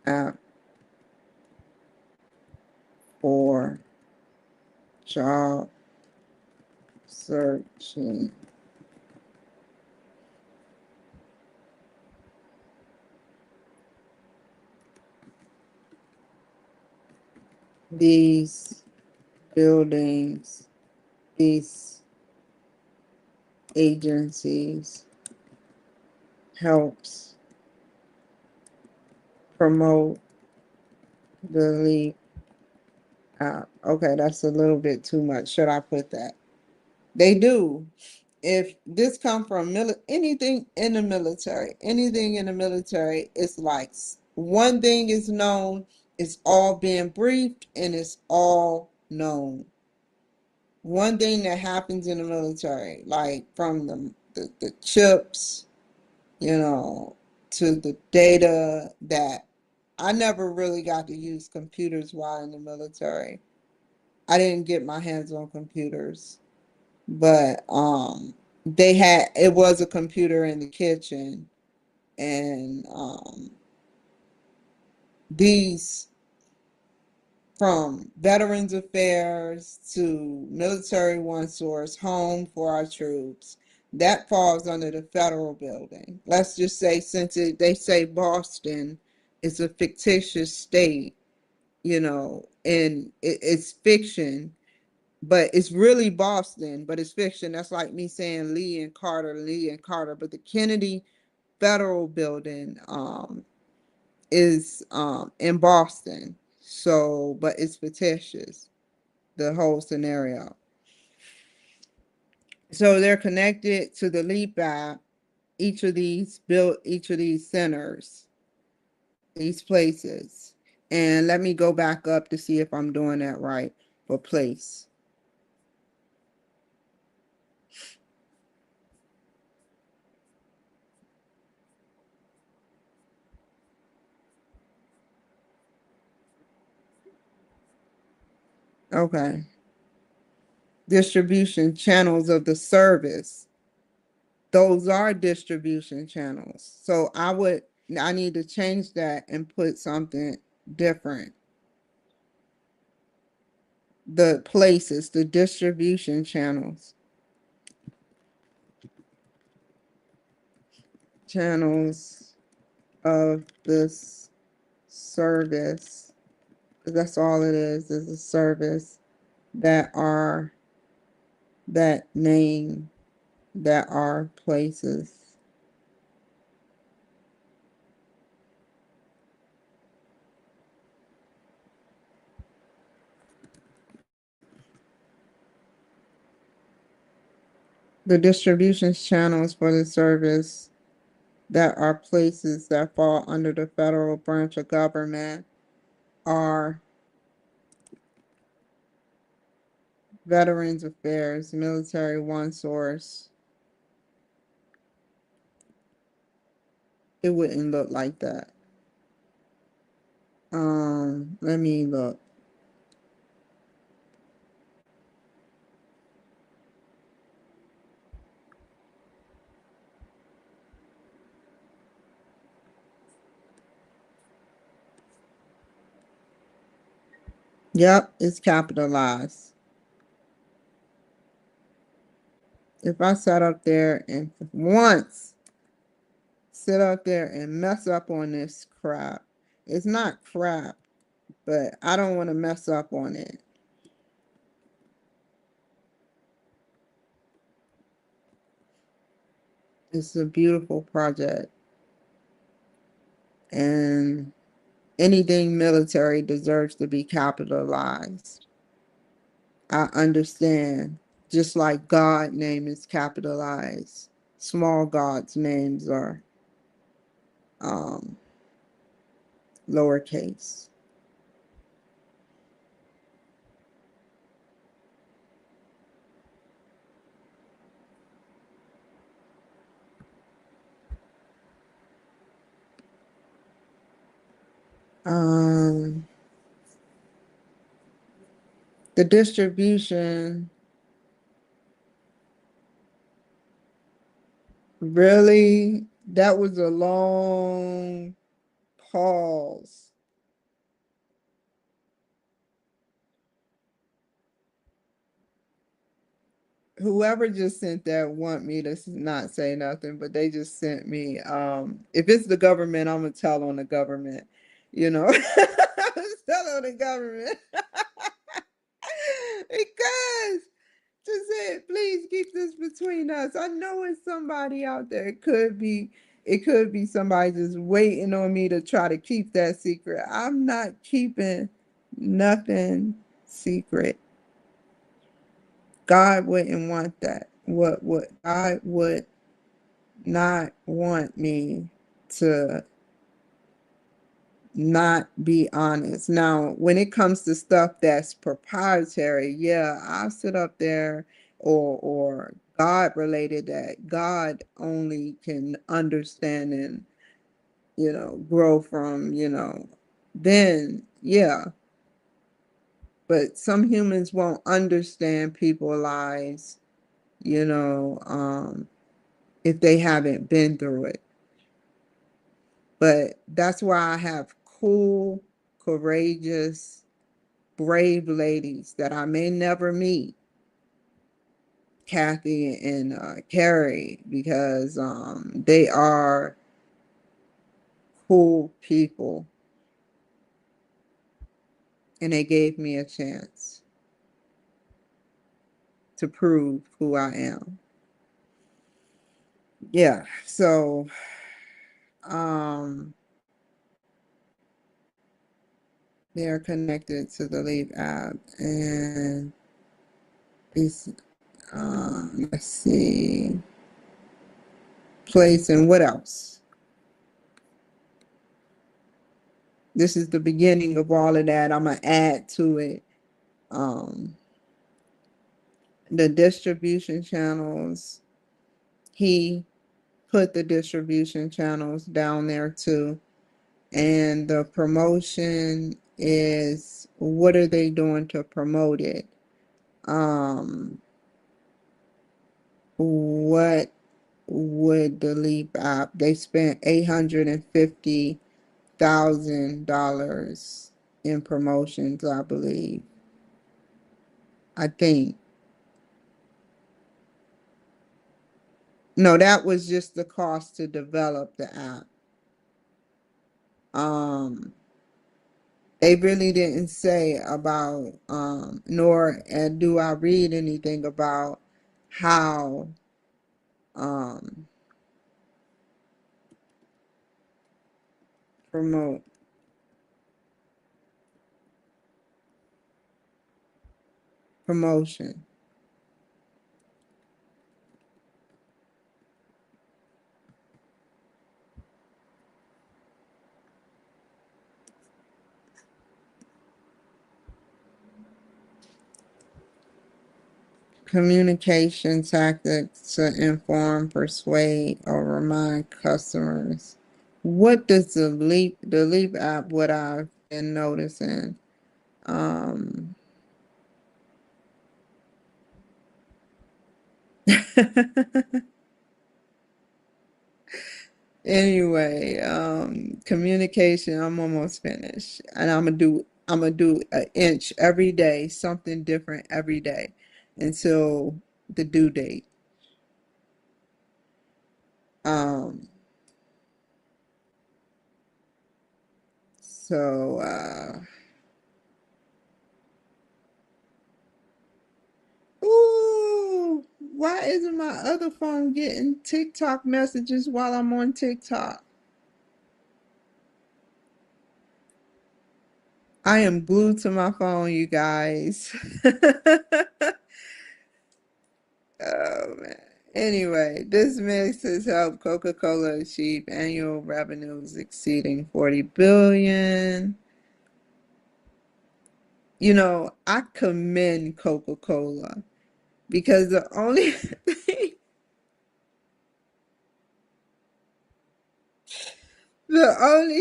app for job searching. These buildings, these agencies helps promote the LEAP app. Okay, that's a little bit too much. Should I put that? They do. If this come from anything in the military, anything in the military, it's like one thing is known, it's all being briefed, and it's all known. One thing that happens in the military, like from the chips, you know, to the data that I never really got to use computers while in the military. I didn't get my hands on computers, but they had it was a computer in the kitchen, and these from Veterans Affairs to Military One Source, Home for Our Troops, that falls under the federal building. Let's just say, since they say Boston is a fictitious state, you know, and it's fiction, but it's really Boston, but it's fiction. That's like me saying Lee and Carter, but the Kennedy Federal Building is in Boston. So, but it's fictitious, the whole scenario. So they're connected to the LEAP app, each of these centers, these places. And let me go back up to see if I'm doing that right for place. Okay. Distribution channels of the service. Those are distribution channels. So I need to change that and put something different. The places, the distribution channels, channels of this service, because that's all it is a service that are that name, that are places. The distribution channels for the service that are places that fall under the federal branch of government are Veterans Affairs, Military One Source, it wouldn't look like that. Let me look. Yep, it's capitalized. If I sat up there and once sit up there and mess up on this crap, it's not crap, but I don't want to mess up on it. It's a beautiful project, and anything military deserves to be capitalized. I understand. Just like God name is capitalized, small God's names are um, lowercase. Um, the distribution, really, that was a long pause. Whoever just sent that want me to not say nothing, but they just sent me. If it's the government, I'm gonna tell on the government. You know, tell on the government because just said, please keep this between us. I know it's somebody out there. It could be somebody just waiting on me to try to keep that secret. I'm not keeping nothing secret. God wouldn't want that. What God would not want me to not be honest. Now, when it comes to stuff that's proprietary, yeah, I'll sit up there or God related that God only can understand and, grow from, then yeah. But some humans won't understand people's lives, you know, if they haven't been through it. But that's why I have cool, courageous, brave ladies that I may never meet, Kathy and Carrie, because they are cool people and they gave me a chance to prove who I am. Yeah, so um, they're connected to the Leap app and these, let's see, place and what else? This is the beginning of all of that. I'm gonna add to it. Um, the distribution channels. He put the distribution channels down there too. And the promotion is what are they doing to promote it? Um, what would the Leap app? They spent $850,000 in promotions, I believe. I think. No, that was just the cost to develop the app. Um, they really didn't say about, nor do I read anything about how um, promote promotion. Communication tactics to inform, persuade, or remind customers. What does the Leap app, what I've been noticing? Um, anyway, communication, I'm almost finished. And I'm gonna do an inch every day, something different every day until the due date. Um, so ooh, why isn't my other phone getting TikTok messages while I'm on TikTok? I am glued to my phone, you guys. Oh man. Anyway, this mix has helped Coca-Cola achieve annual revenues exceeding 40 billion. You know, I commend Coca-Cola because the only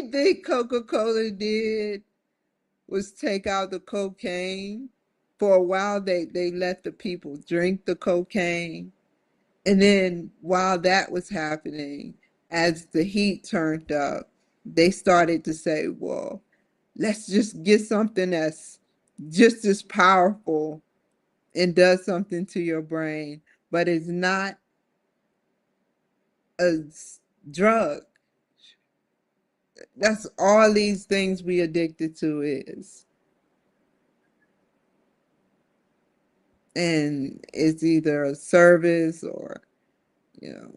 thing Coca-Cola did was take out the cocaine. For a while they let the people drink the cocaine. And then while that was happening, as the heat turned up, they started to say, well, let's just get something that's just as powerful and does something to your brain, but it's not a drug. That's all these things we addicted to is. And it's either a service or, you know,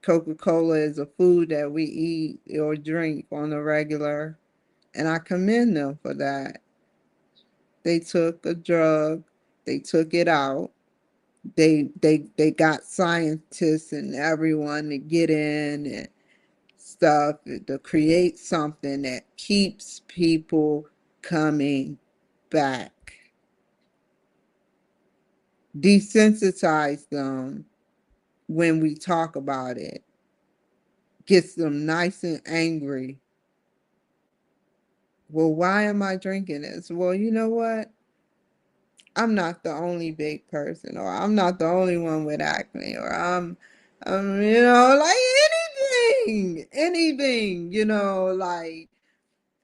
Coca-Cola is a food that we eat or drink on a regular. And I commend them for that. They took a drug, they took it out. They got scientists and everyone to get in and stuff to create something that keeps people coming back. Desensitize them when we talk about it. Gets them nice and angry. Well, why am I drinking this? Well, you know what? I'm not the only big person, or I'm not the only one with acne, or like anything, like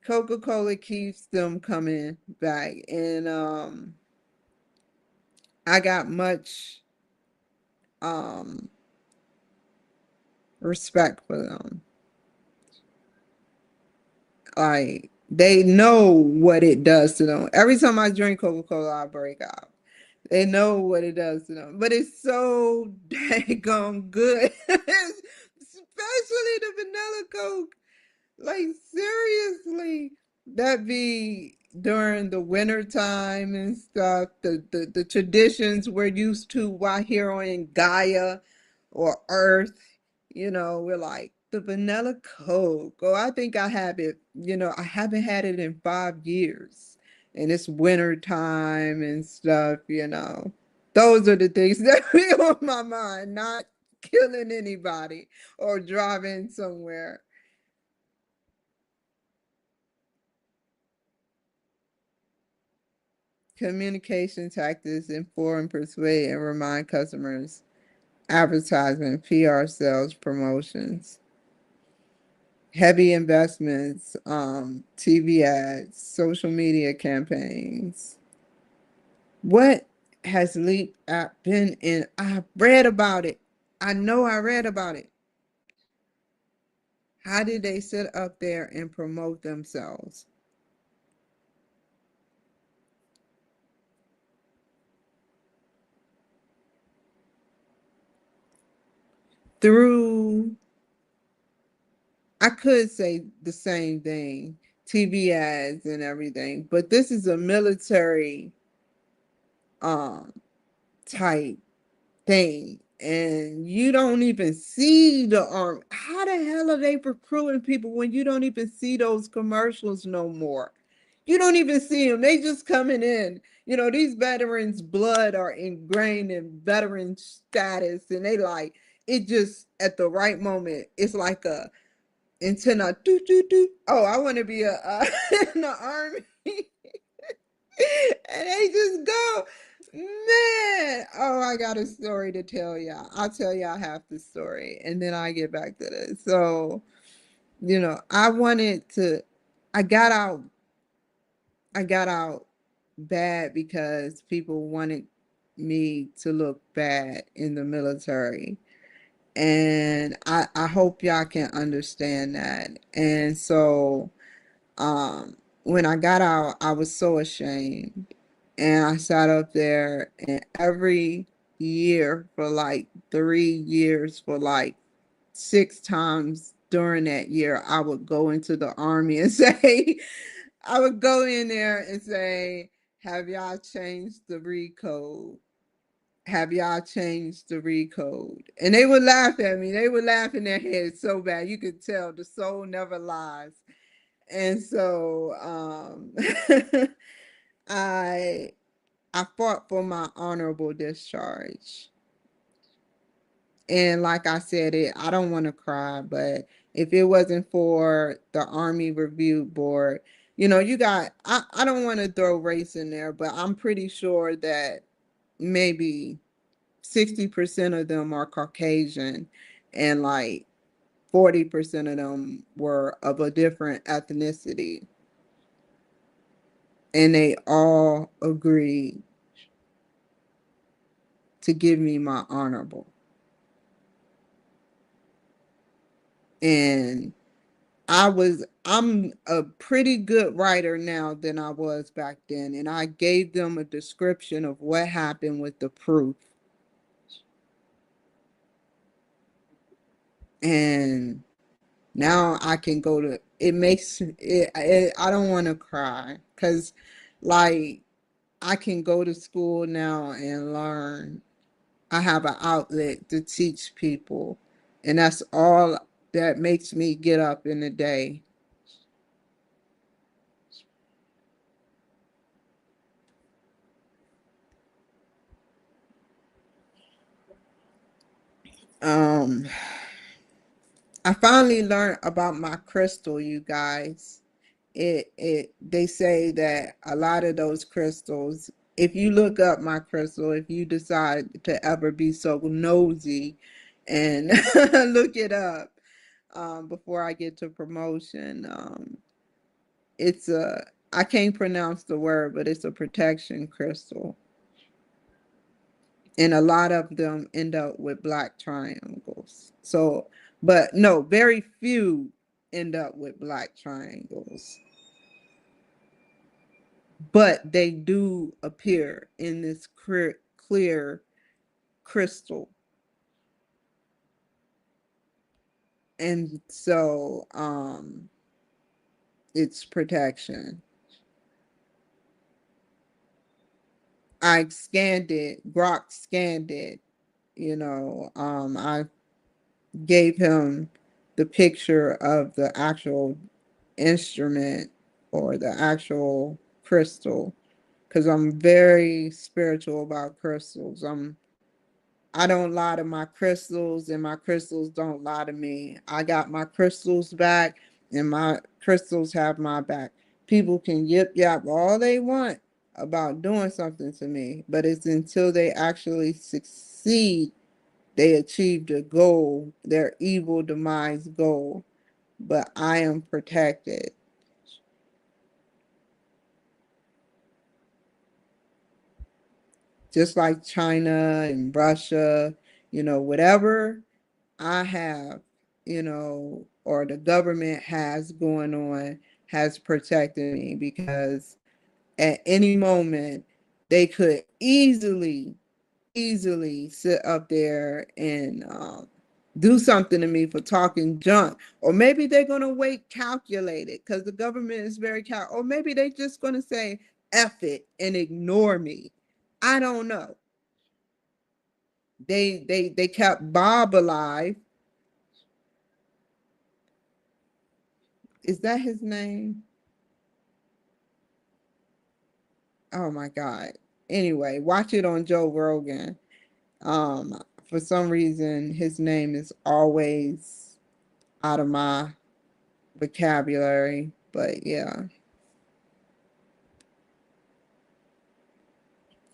Coca-Cola keeps them coming back. And I got much um, respect for them. Like, they know what it does to them. Every time I drink Coca-Cola, I break out. They know what it does to them, but it's so daggone good, especially the vanilla Coke. Like, seriously, that be during the winter time and stuff. The traditions we're used to while here on Gaia or Earth, we're like the vanilla Coke. Oh, I think I have it. I haven't had it in 5 years, and it's winter time and stuff. Those are the things that be on my mind, not killing anybody or driving somewhere. Communication tactics inform, persuade, and remind customers. Advertisement, PR, sales, promotions, heavy investments, TV ads, social media campaigns. What has Leap app been in? I read about it. I know I read about it. How did they sit up there and promote themselves? Through, I could say the same thing, TV ads and everything, but this is a military um type thing, and you don't even see the arm. How the hell are they recruiting people when you don't even see those commercials no more? You don't even see them. They just coming in. These veterans' blood are ingrained in veteran status, and they like it just at the right moment. It's like a antenna. Doo, doo, doo. Oh, I want to be a in the army. And they just go, man. Oh, I got a story to tell y'all. I'll tell y'all half the story and then I get back to this. So, I wanted to, I got out, I got out bad because people wanted me to look bad in the military. And I hope y'all can understand that. And so, when I got out, I was so ashamed. And I sat up there, and every year for like 3 years, for like 6 times during that year, I would go into the army and say, I would go in there and say, have y'all changed the read code? Have y'all changed the read code? And they would laugh at me. They would laugh in their heads so bad. You could tell the soul never lies. And so I I fought for my honorable discharge. And like I said, I don't want to cry, but if it wasn't for the Army Review Board, I don't want to throw race in there, but I'm pretty sure that maybe 60% of them are Caucasian and like 40% of them were of a different ethnicity. And they all agreed to give me my honorable. And I'm a pretty good writer now than I was back then. And I gave them a description of what happened with the proof. And now I can go to, it makes it I don't want to cry because like I can go to school now and learn. I have an outlet to teach people. And that's all that makes me get up in the day. Um, I finally learned about my crystal, you guys. They say that a lot of those crystals, if you look up my crystal, if you decide to ever be so nosy and look it up, before I get to promotion, it's I can't pronounce the word, but it's a protection crystal. And a lot of them end up with black triangles. So, but no, very few end up with black triangles. But they do appear in this clear crystal. And so it's protection. I scanned it, Grok scanned it, I gave him the picture of the actual instrument or the actual crystal because I'm very spiritual about crystals. I don't lie to my crystals and my crystals don't lie to me. I got my crystals back and my crystals have my back. People can yip yap all they want about doing something to me, but it's until they actually succeed, they achieve the goal, their evil demise goal. But I am protected. Just like China and Russia, whatever I have, or the government has going on has protected me because at any moment they could easily sit up there and do something to me for talking junk. Or maybe they're going to wait calculated because the government is very or maybe they're just going to say F it and ignore me. I don't know. They kept Bob alive. Is that his name? Oh my God. Anyway, watch it on Joe Rogan. For some reason his name is always out of my vocabulary, but yeah.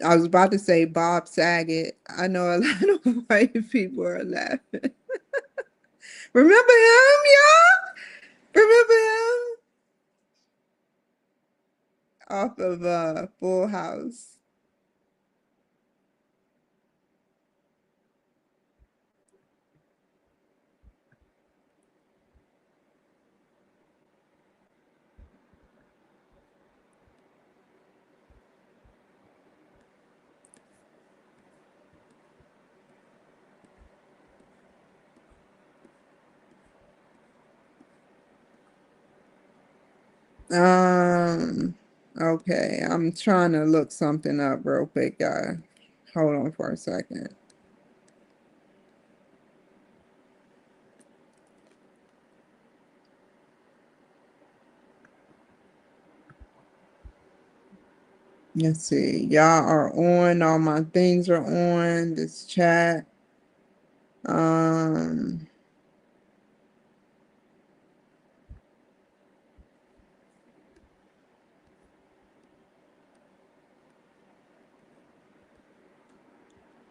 I was about to say Bob Saget. I know a lot of white people are laughing. Remember him, y'all? Remember him? Off of Full House. Um, okay, I'm trying to look something up real quick, guy. Hold on for a second. Let's see. Y'all are on. All my things are on. This chat. Um,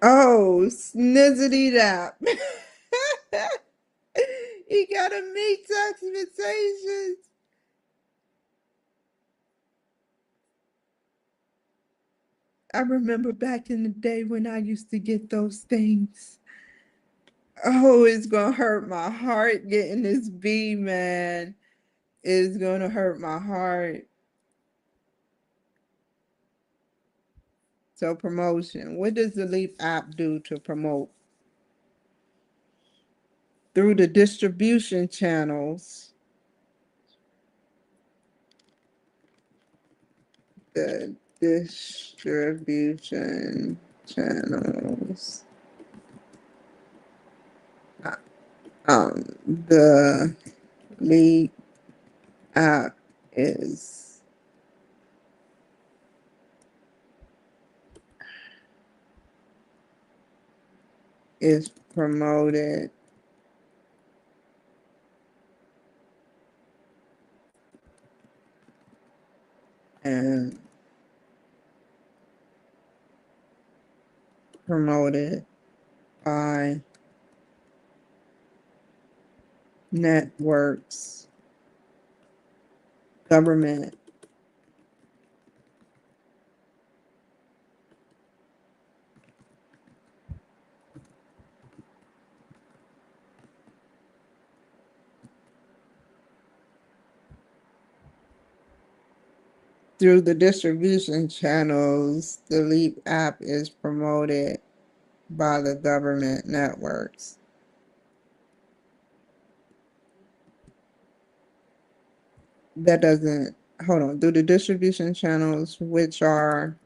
oh, snizzity dap. He got a meat expectations. I remember back in the day when I used to get those things. Oh, it's gonna hurt my heart getting this B, man. It's gonna hurt my heart. So promotion. What does the Leap app do to promote? Through the distribution channels. The distribution channels. Um, the Leap app is promoted and promoted by networks, government, through the distribution channels. The Leap app is promoted by the government networks. That doesn't, hold on, through the distribution channels, which are,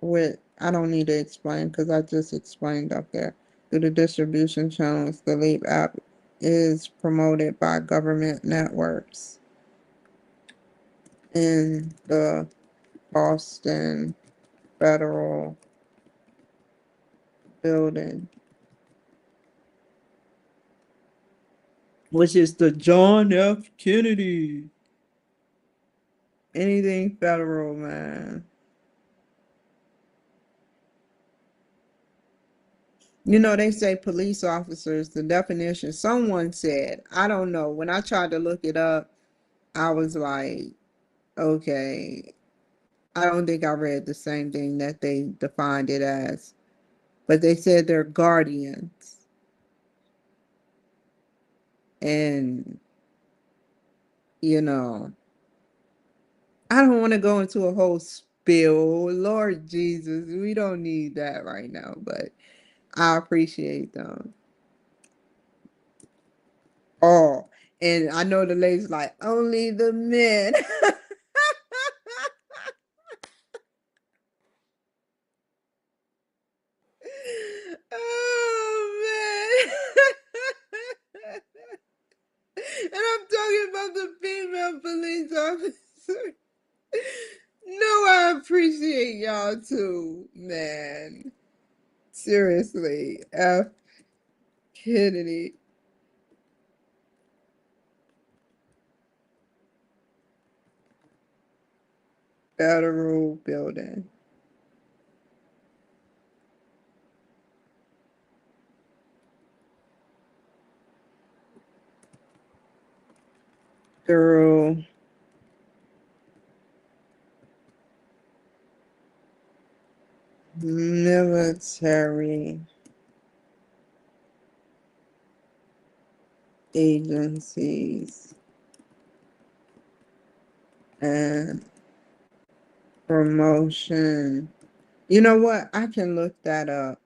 I don't need to explain because I just explained up there. Through the distribution channels, the Leap app is promoted by government networks in the Boston Federal Building, which is the John F. Kennedy. Anything federal, man. You know, they say police officers, the definition, someone said, I don't know. When I tried to look it up, I was like, okay, I don't think I read the same thing that they defined it as. But they said they're guardians. And, you know, I don't want to go into a whole spill. Lord Jesus, we don't need that right now, but I appreciate them. Oh, and I know the lady's like, only the men. Oh man. And I'm talking about the female police officer. No, I appreciate y'all too, man. Seriously. F Kennedy. Federal building. Federal military agencies and promotion. You know what? I can look that up.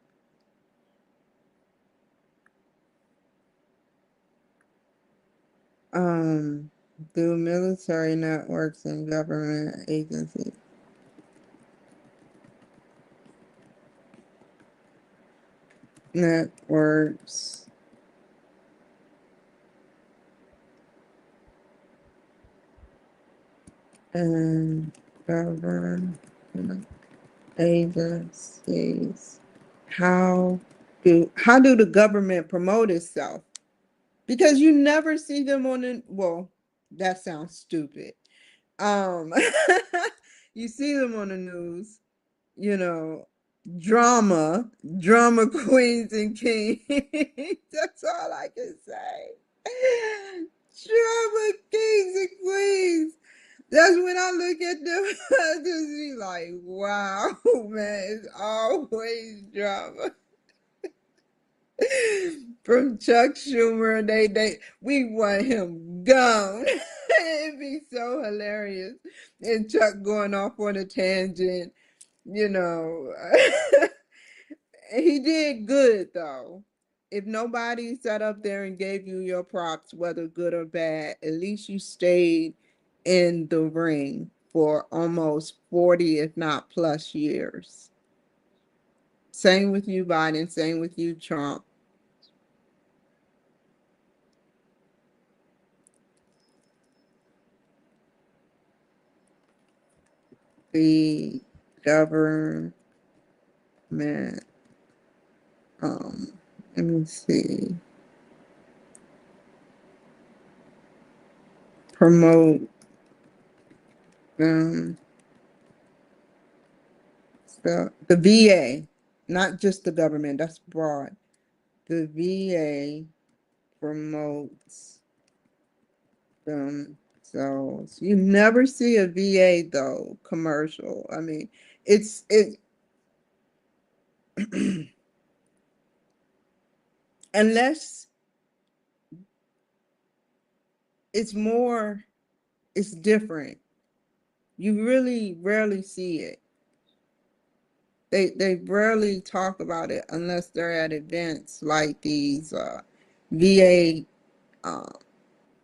Um, do military networks and government agencies. Networks and government agencies. How do the government promote itself? Because you never see them on the, well, that sounds stupid. Um you see them on the news, you know, drama, drama queens and kings. That's all I can say. Drama kings and queens. That's when I look at them, I just be like, wow, man, it's always drama. From Chuck Schumer, we want him gone. It'd be so hilarious. And Chuck going off on a tangent, you know. He did good though. If nobody sat up there and gave you your props, whether good or bad, at least you stayed in the ring for almost 40, if not plus years. Same with you, Biden. Same with you, Trump. The government, um, let me see, promote them, so the VA, not just the government, that's broad. The VA promotes themselves. You never see a VA though commercial. I mean, it unless it's more, it's different. You really rarely see it. They rarely talk about it unless they're at events like these VA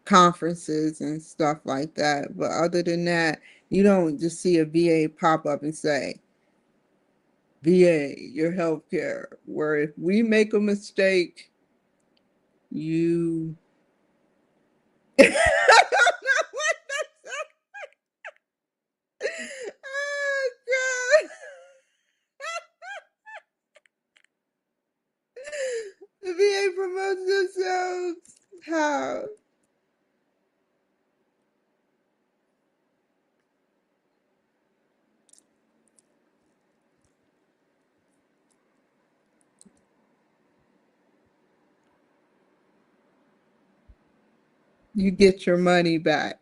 conferences and stuff like that. But other than that, you don't just see a VA pop up and say, VA, your healthcare, where if we make a mistake, you I don't know what that's. Oh God. The VA promotes themselves. How? You get your money back.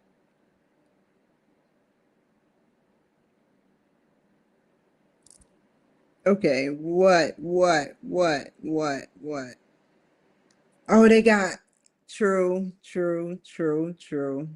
Okay, what? Oh, they got true, true, true, true.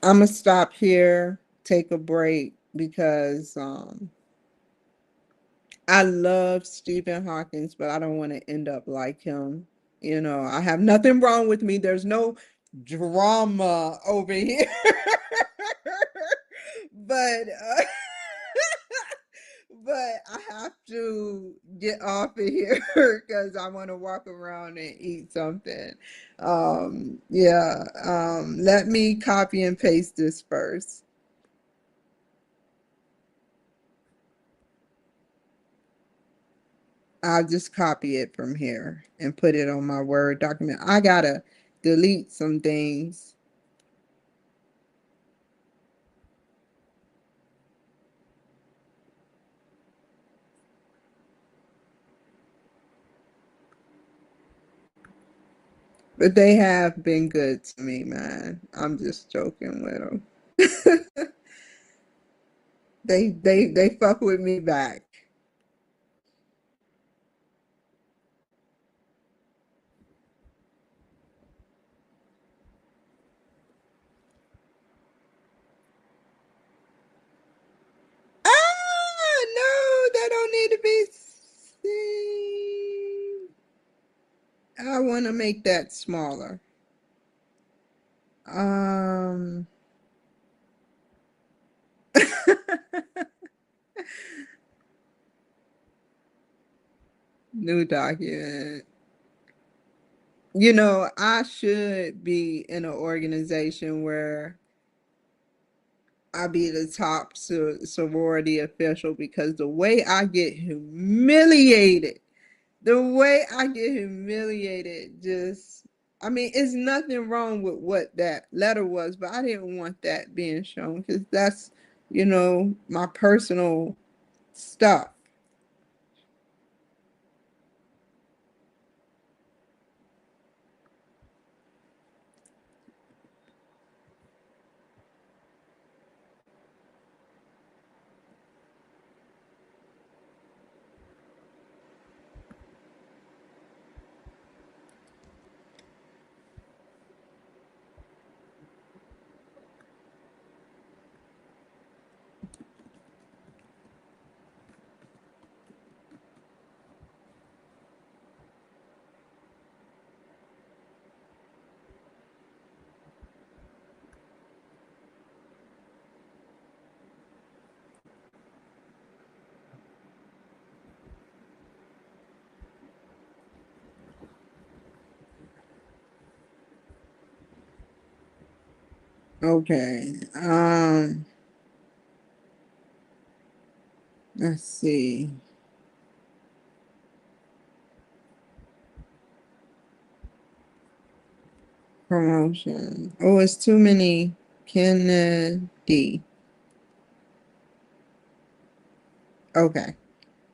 I'm gonna stop here, take a break because I love Stephen Hawkins, but I don't want to end up like him. You know, I have nothing wrong with me. There's no drama over here. But what? I have to get off of here because I want to walk around and eat something. Yeah. Let me copy and paste this first. I'll just copy it from here and put it on my Word document. I gotta delete some things. But they have been good to me, man. I'm just joking with them. They fuck with me back. Ah, no, that don't need to be seen. I want to make that smaller. Um, New document. I should be in an organization where I be the top sorority official because the way I get humiliated, just, I mean, it's nothing wrong with what that letter was, but I didn't want that being shown because that's, my personal stuff. Okay. Let's see. Promotion. Oh, it's too many. Kennedy. Okay.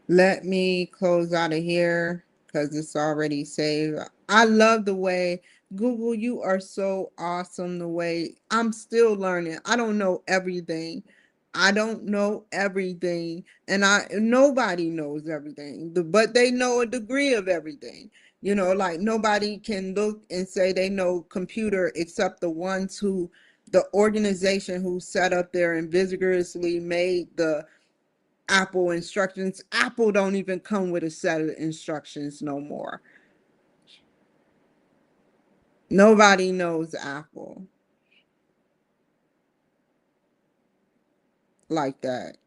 Let me close out of here because it's already saved. I love the way Google, you are so awesome. The way I'm still learning. I don't know everything. I don't know everything. And nobody knows everything, but they know a degree of everything. Like nobody can look and say they know computer except the ones the organization who sat up there and vigorously made the Apple instructions. Apple don't even come with a set of instructions no more. Nobody knows Apple like that.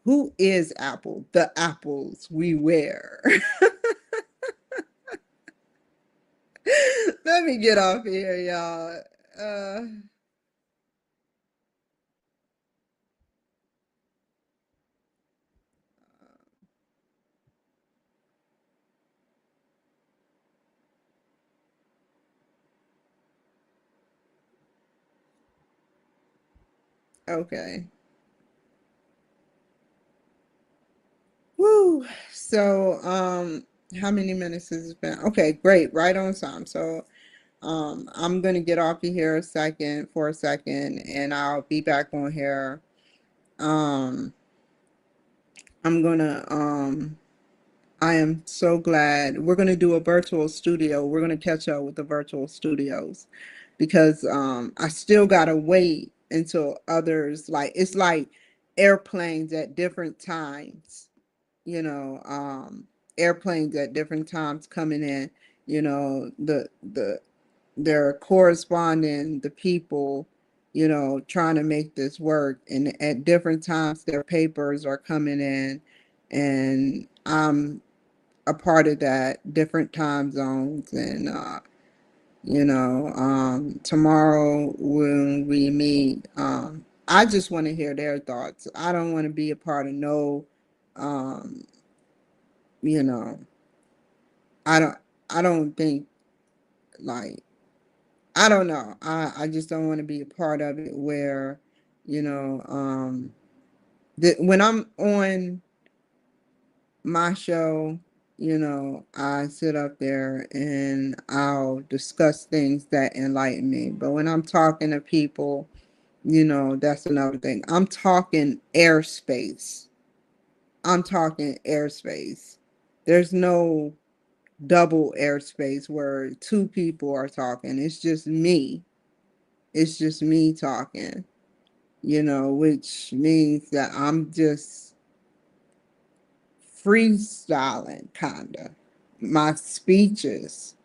Who is Apple? The apples we wear. Let me get off here, y'all. Okay. Woo. So, how many minutes has it been? Okay, great. Right on time. So, I'm gonna get off of here for a second, and I'll be back on here. Um, I'm gonna I am so glad we're gonna do a virtual studio. We're gonna catch up with the virtual studios because I still gotta wait until others, like it's like airplanes at different times, you know, airplanes at different times coming in, they're corresponding the people trying to make this work. And at different times, their papers are coming in, and I'm a part of that, different time zones. And, tomorrow when we meet, I just want to hear their thoughts. I don't want to be a part of no, um, you know, I don't, I don't think like, I don't know. I just don't want to be a part of it where, you know, when I'm on my show, I sit up there and I'll discuss things that enlighten me. But when I'm talking to people, that's another thing. I'm talking airspace. I'm talking airspace. There's no double airspace where two people are talking. It's just me. It's just me talking, which means that I'm just freestyling, kind of. My speeches.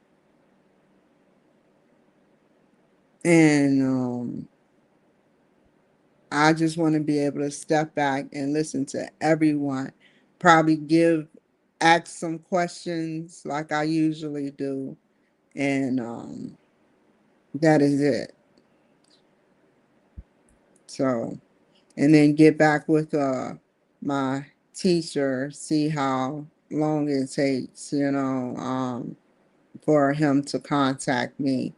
And I just want to be able to step back and listen to everyone, probably ask some questions like I usually do. And that is it. So, and then get back with my teacher, see how long it takes, for him to contact me.